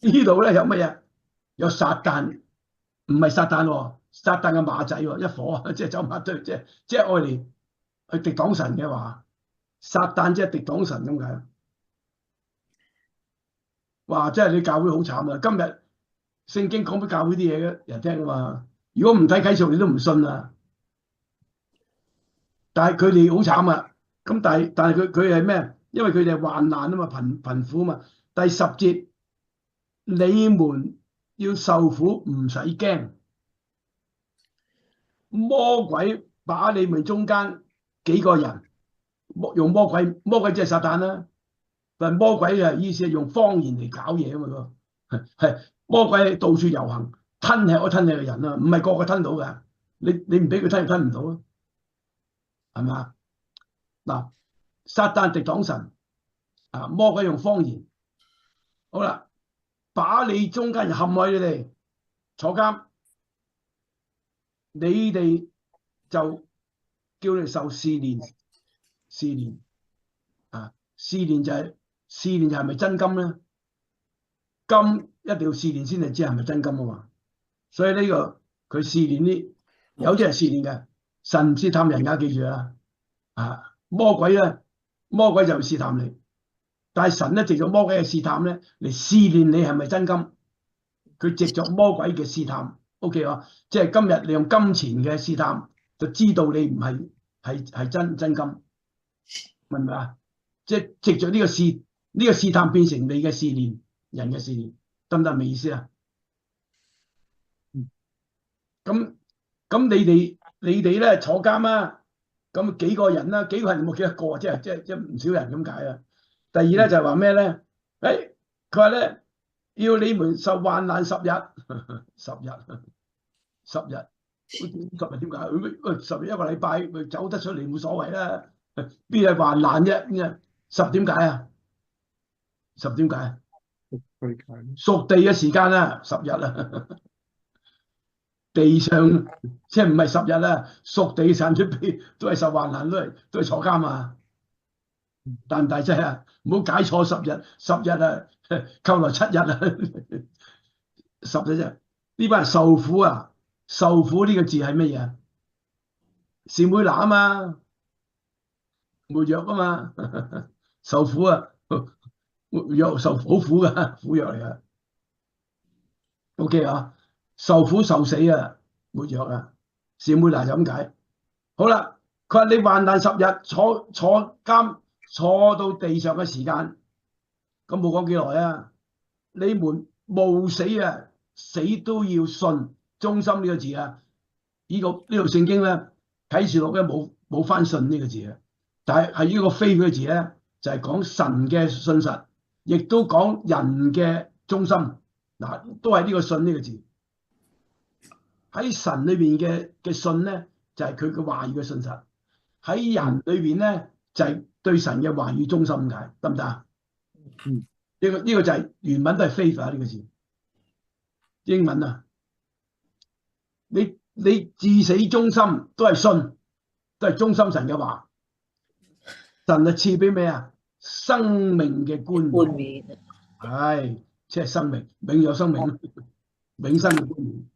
呢度咧有乜嘢？有撒旦，唔係撒旦喎，撒旦嘅馬仔喎，一夥，即係走馬堆，即係愛嚟去敵擋神嘅話，撒旦即係敵擋神咁解。哇！真係你教會好慘啊！今日聖經講俾教會啲嘢嘅人聽啊嘛，如果唔睇啟示錄你都唔信啊。但係佢哋好慘啊！咁但係佢係咩？因為佢哋係患難啊嘛，貧苦啊嘛。第10節，你們要受苦唔使驚，魔鬼把你們中間幾個人用魔鬼即係撒旦啦。但係魔鬼嘅意思係用方言嚟搞嘢啊嘛，係魔鬼到處遊行，吞吃嘅人啊，唔係個個吞到㗎。你唔俾佢吞唔到啊，係嘛？嗱，撒旦敵擋神啊，魔鬼用方言，好啦，把你中間人陷害你哋坐監，你哋就叫你受試煉啊，試煉就係咪真金咧？金一定要試煉先至知係咪真金啊嘛。所以呢個佢試煉啲，有啲人試煉嘅，神唔試探人㗎，記住啊！魔鬼就試探你，但係神咧藉著魔鬼嘅試探咧嚟試煉你係咪真金。佢藉著魔鬼嘅試探 ，OK 啊，即係今日你用金錢嘅試探，就知道你唔係真金，明唔明啊？即係藉著呢個試探變成你嘅試煉，人嘅試煉，得唔得？明意思啊？咁你哋咧坐監啊？咁幾個人啦？幾個人冇幾多個，即係唔少人咁解啊。第二咧就係話咩咧？佢話咧要你們受患難10日，10日，10日點解？10日一個禮拜，佢走得出嚟冇所謂啦。邊係患難啫？10點解啊？10點解？屬地嘅時間啊，10日啊。地上即係唔係10日啦，屬地上出邊都係受患難，都係坐監啊！大唔大劑啊？唔好解錯10日，10日啊，扣來7日啊，10日啫。呢班人受苦啊，受苦呢個字係乜嘢？士每拿啊嘛，沒藥啊嘛，受苦啊，藥受好苦噶，苦藥嚟噶。OK 啊。受苦受死啊，沒藥啊，士每拿就咁解。好啦，佢話你患難10日，坐監坐到地上嘅時間，咁冇講幾耐啊？你們冒死啊，死都要信，忠心呢個字啊，呢度聖經咧啟示錄咧冇翻信呢個字啊，但係呢個非嗰個字咧就係講神嘅信實，亦都講人嘅忠心，嗱都係呢個信呢個字。喺神裏邊嘅信咧，就係佢嘅話語嘅信實；喺人裏邊咧，就係對神嘅話語忠心解，得唔得啊？嗯，呢個就係原文都係 faith 啊，呢個字。英文啊，你至死忠心都係信，都係忠心神嘅話。神係賜俾咩啊？生命嘅冠冠冕，冕係即係生命，永有生命，永生嘅冠冕。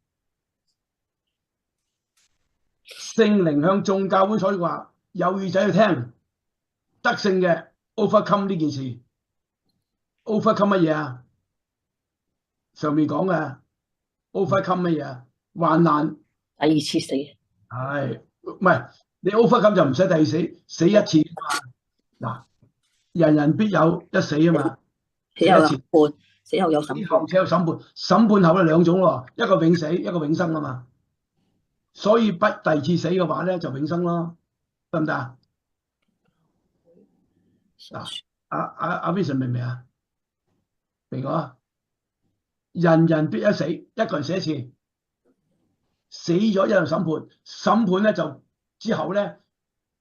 聖靈向眾教會所話，有耳仔去聽，得勝嘅 overcome 呢件事 ，overcome 乜嘢啊？上面講嘅 overcome 乜嘢啊？患難。第二次死，係唔係你 overcome 就唔使第二死一次嗱，人人必有一死啊嘛，死後有一次判，死後有審判。死後且有審判，審判後咧兩種喎，一個永死，一個永生啊嘛，所以不第二次死嘅話咧就永生咯，得唔得啊？嗱，阿 Vincent 明唔明啊？明啊？人人必一死，一個人死一次，死咗一樣審判，審判咧就之後咧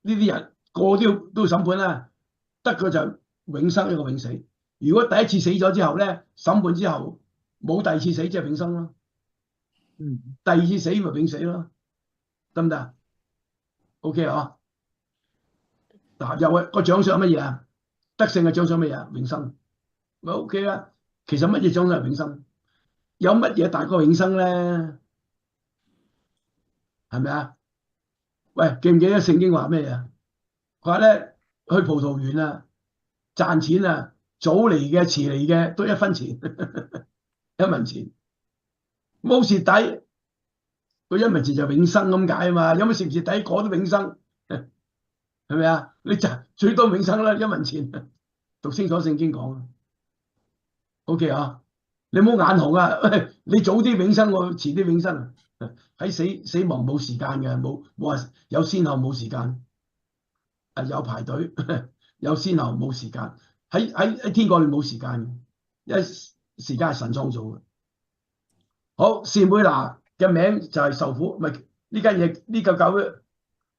呢啲人個都要審判啦，得個就永生一個永死。如果第一次死咗之後咧，審判之後冇第二次死，即係永生咯。第二次死咪永死咯，得唔得？OK 啊？嗱，又係個獎賞乜嘢啊？得勝嘅獎賞乜嘢啊？永生咪 OK 啦。其實乜嘢獎賞係永生？有乜嘢大過永生咧？係咪啊？喂，記唔記得聖經話咩啊？佢話咧去葡萄園啊，賺錢啊，早嚟嘅遲嚟嘅都一分錢，一文錢，冇蝕底。個一文錢就永生咁解啊嘛。有乜蝕唔蝕底？講都永生，係咪啊？你賺最多永生啦，一文錢。讀清楚聖經講啊。OK 啊，你唔好眼紅啊！喂，你早啲永生，我遲啲永生。喺死亡冇時間嘅，冇話有先後冇時間，有排隊，有先後冇時間，喺天國裏冇時間，因為時間係神創造嘅。好，士每拿嘅名就係受苦，咪呢間嘢呢個教會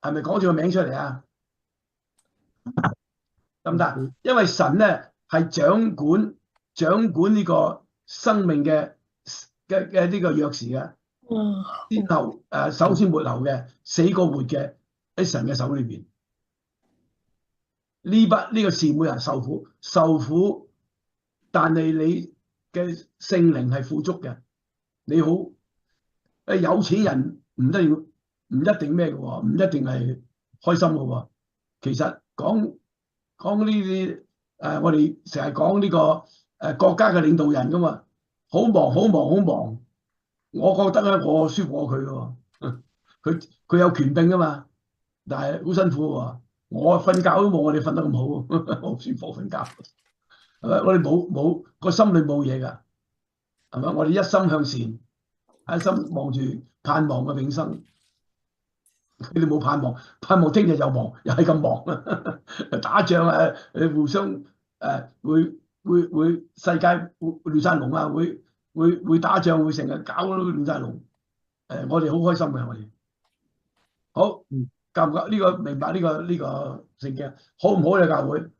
係咪講住個名出嚟啊？得唔得？因為神咧係掌管呢個生命嘅呢個鑰匙嘅。先後首先末後嘅死過活嘅喺神嘅手裏邊，呢個士每拿受苦，但係你嘅聖靈係富足嘅，你好有錢人唔一定咩嘅喎，唔一定係開心嘅喎。其實講呢啲我哋成日講呢個國家嘅領導人噶嘛，好忙。我覺得咧，我舒服過佢喎，佢有權柄噶嘛，但係好辛苦喎。我瞓覺都冇我哋瞓得咁好，好舒服瞓覺。係咪？我哋冇個心裏冇嘢㗎，係咪？我哋一心向善，一心望住盼望嘅永生。佢哋冇盼望聽日又忙，又係咁忙，打仗啊，互相會世界會亂晒龍啊，會打仗，會成日搞到亂晒龍。我哋好開心嘅，我哋好教唔教呢個明白呢個聖經好唔好咧？教會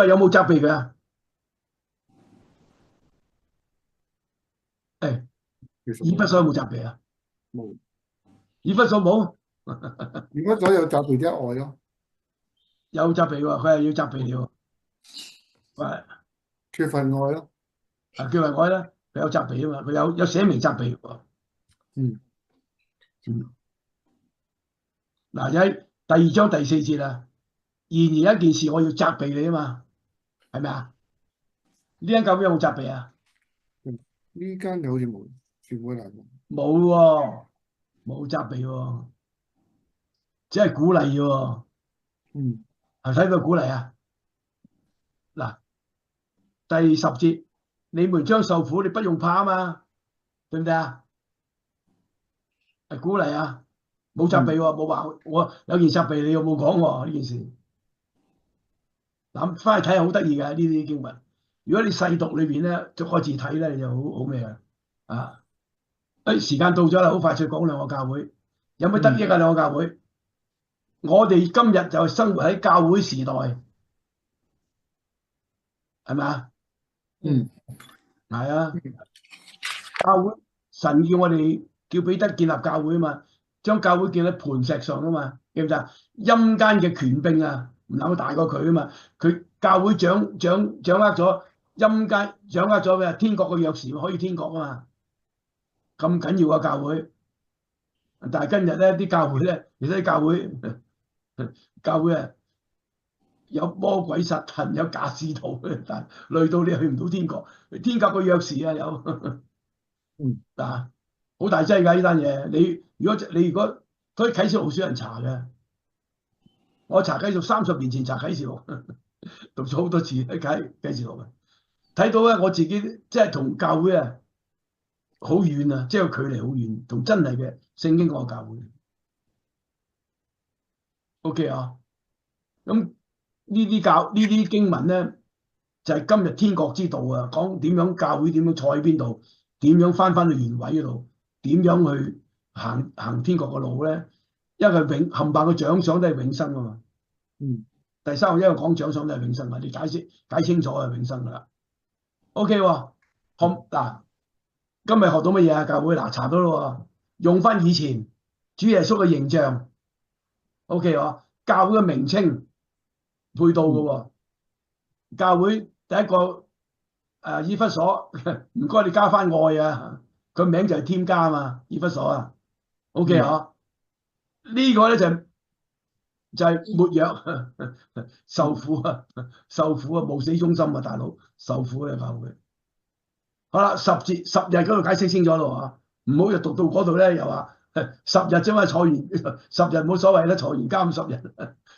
有冇責備佢啊？以弗所有冇責備啊？冇。以弗所冇？以弗所有責備啲愛咯，有責備喎，佢係要責備你喎。喂，缺乏愛咯。叫佢愛啦，佢有責備啊嘛，佢有寫明責備喎。嗱，喺第2章第4節啊，然而一件事我要責備你啊嘛，係咪啊？呢間教會有冇責備啊？呢間就好似冇，全部嚟冇喎，冇責備喎，只係鼓勵喎。係睇佢鼓勵啊。嗱，第10節，你們將受苦，你不用怕啊嘛，對唔對啊？係鼓勵啊，冇責備喎，冇話我有件責備你有冇講喎呢件事。嗱，翻去睇下好得意嘅呢啲經文，如果你細讀裏邊咧，逐個字睇咧，你就好咩啊？時間到咗啦，好快脆講兩個教會，有咩得益啊？兩個教會，我哋今日就生活喺教會時代，係咪啊？係啊，教會神叫我哋叫彼得建立教會啊嘛，將教會建喺磐石上啊嘛，記唔記啊？陰間嘅權柄啊，唔能夠大過佢啊嘛，佢教會掌握咗陰間，掌握咗咩？天國嘅鑰匙可以天國啊嘛，咁緊要啊教會。但係今日咧啲教會咧，你睇教會啊，有魔鬼撒旦，有假使徒，但累到你去唔到天國。天國個鑰匙啊有，嗱好大劑㗎呢單嘢。你如果可以啟示錄少人查嘅，我查啟示錄30年前查啟示錄，讀咗好多次啟示錄啊，睇到咧我自己即係同教會啊好遠啊，即係個距離好遠，同真係嘅聖經嗰個教會。OK 啊，咁呢啲經文咧，就係今日天國之道啊，講點樣教會點樣坐喺邊度，點樣翻去原位嗰度，點樣去行天國嘅路咧？因為冚唪唥嘅獎賞都係永生啊嘛。第三個因為講獎賞都係永生啊，你解清楚係永生噶啦。OK 喎，嗱，今日學到乜嘢啊？教會嗱查到咯，用翻以前主耶穌嘅形象。OK 喎，教會嘅名稱配到嘅喎。教會第一個以弗所，唔該你加翻愛啊，佢名就係添加啊嘛，以弗所啊。OK 啊，呢個咧就係沒藥受苦啊，無死忠心啊，大佬受苦嘅教會。好啦，10日嗰度解釋清楚咯嚇，唔好又讀到嗰度咧又話10日啫嘛，坐完10日冇所謂啦，坐完監10日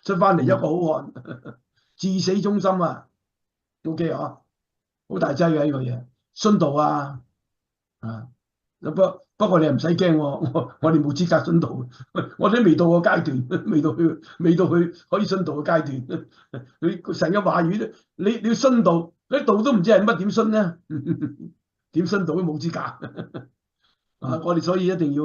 出翻嚟一個好漢，至死忠心啊。OK 啊，好大劑嘅呢個嘢，殉道啊，不過你又唔使驚喎，我哋冇資格殉道，我哋都未到個階段，未到去可以殉道嘅階段。你神嘅話語咧，你要殉道，啲道都唔知係乜點殉咧，點殉道都冇資格。我哋所以一定要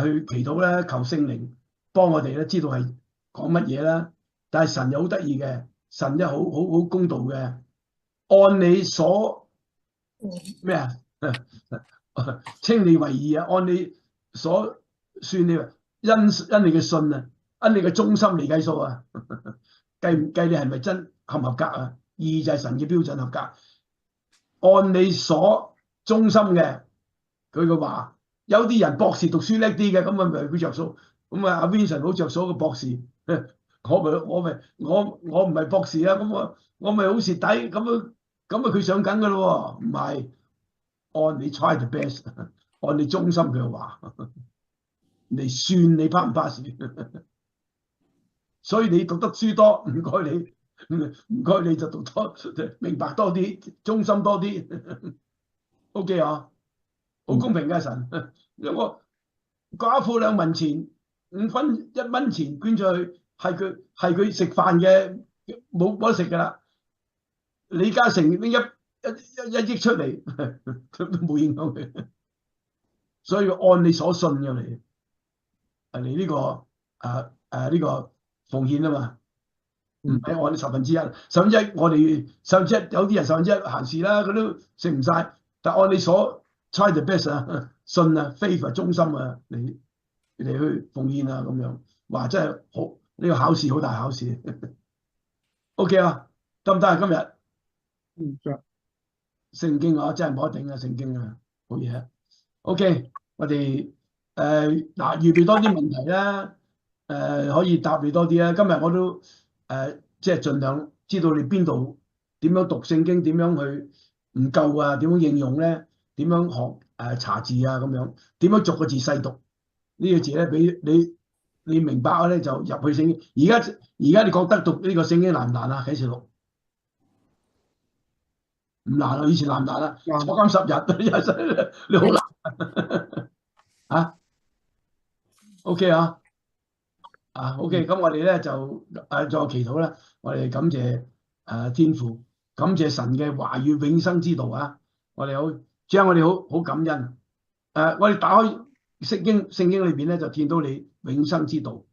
去祈禱咧，求聖靈幫我哋咧，知道係講乜嘢啦。但係神又好得意嘅，神又好公道嘅，按你所咩啊？稱你為義啊，按你所算你因你嘅信啊，因你嘅忠心嚟計數啊，計唔計你係咪真合唔合格啊？義就係神嘅標準合格，按你所忠心嘅，佢嘅話，有啲人博士讀書叻啲嘅，咁啊咪佢着數，咁啊阿 Vincent 好着數個博士，我唔係博士啊，咁我咪好蝕底，咁啊佢上緊噶咯喎，唔係。按你 try the best， 按你忠心嘅話嚟算你 pass 唔 pass。所以你讀得書多，唔該你就讀多，明白多啲，忠心多啲。OK 啊，好公平嘅神。我寡婦2文錢5分1蚊錢捐出去，係佢食飯嘅，冇得食㗎啦。李嘉誠拎一億出嚟，佢都冇影響佢，所以按你所信嘅嚟呢個呢個奉獻啊嘛，唔係按你1/10，我哋1/10有啲人1/10閒事啦，佢都食唔晒，但按你所 try the best 啊，信啊 faith 忠心啊，你去奉獻啊咁樣，哇真係好呢個考試好大考試。OK 啊，得唔得啊今日？聖經啊，真係冇得頂啊！聖經啊，好嘢。OK，我哋預備多啲問題啦，可以答你多啲啦。今日我都即係盡量知道你邊度點樣讀聖經，點樣去唔夠啊，點樣應用咧，點樣學查字啊咁樣，點樣逐個字細讀呢個字咧，俾你明白咧就入去聖經。而家你覺得讀呢個聖經難唔難啊？啟示錄？唔難啊，以前難唔難啊？坐監10日，你好難啊？OK 啊，OK，咁我哋咧就再祈禱啦。我哋感謝天父，感謝神嘅話語永生之道啊！我哋好，主啊，我哋好感恩。我哋打開聖經裏邊咧，就見到你永生之道。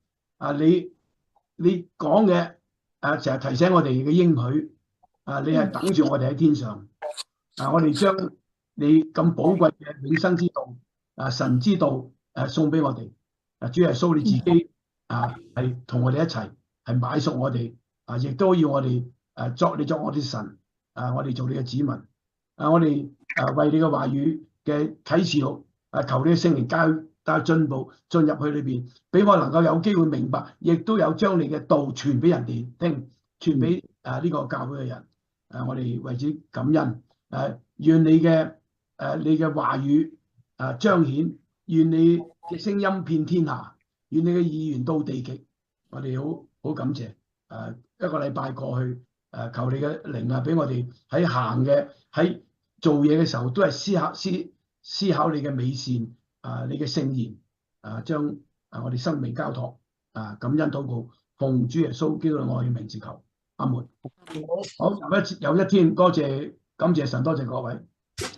你講嘅成日提醒我哋嘅應許。你係等住我哋喺天上。我哋將你咁寶貴嘅永生之道，神之道送俾我哋。主耶穌你自己係同我哋一齊，係買贖我哋，亦都要我哋作我哋神，我哋做你嘅子民。我哋為你嘅話語嘅啟示錄，求你嘅聖靈帶進步進入去裏邊，俾我能夠有機會明白，亦都有將你嘅道傳俾人哋聽，傳俾呢個教會嘅人。我哋為之感恩。願你嘅話語彰顯，願你嘅聲音遍天下，願你嘅意願到地極。我哋好感謝。一個禮拜過去，求你嘅靈俾我哋喺做嘢嘅時候，都係思考你嘅美善，你嘅聖言，將我哋生命交託，感恩禱告，奉主耶穌基督嘅愛嘅名字求，阿門。好，又一天，感謝神，多謝各位。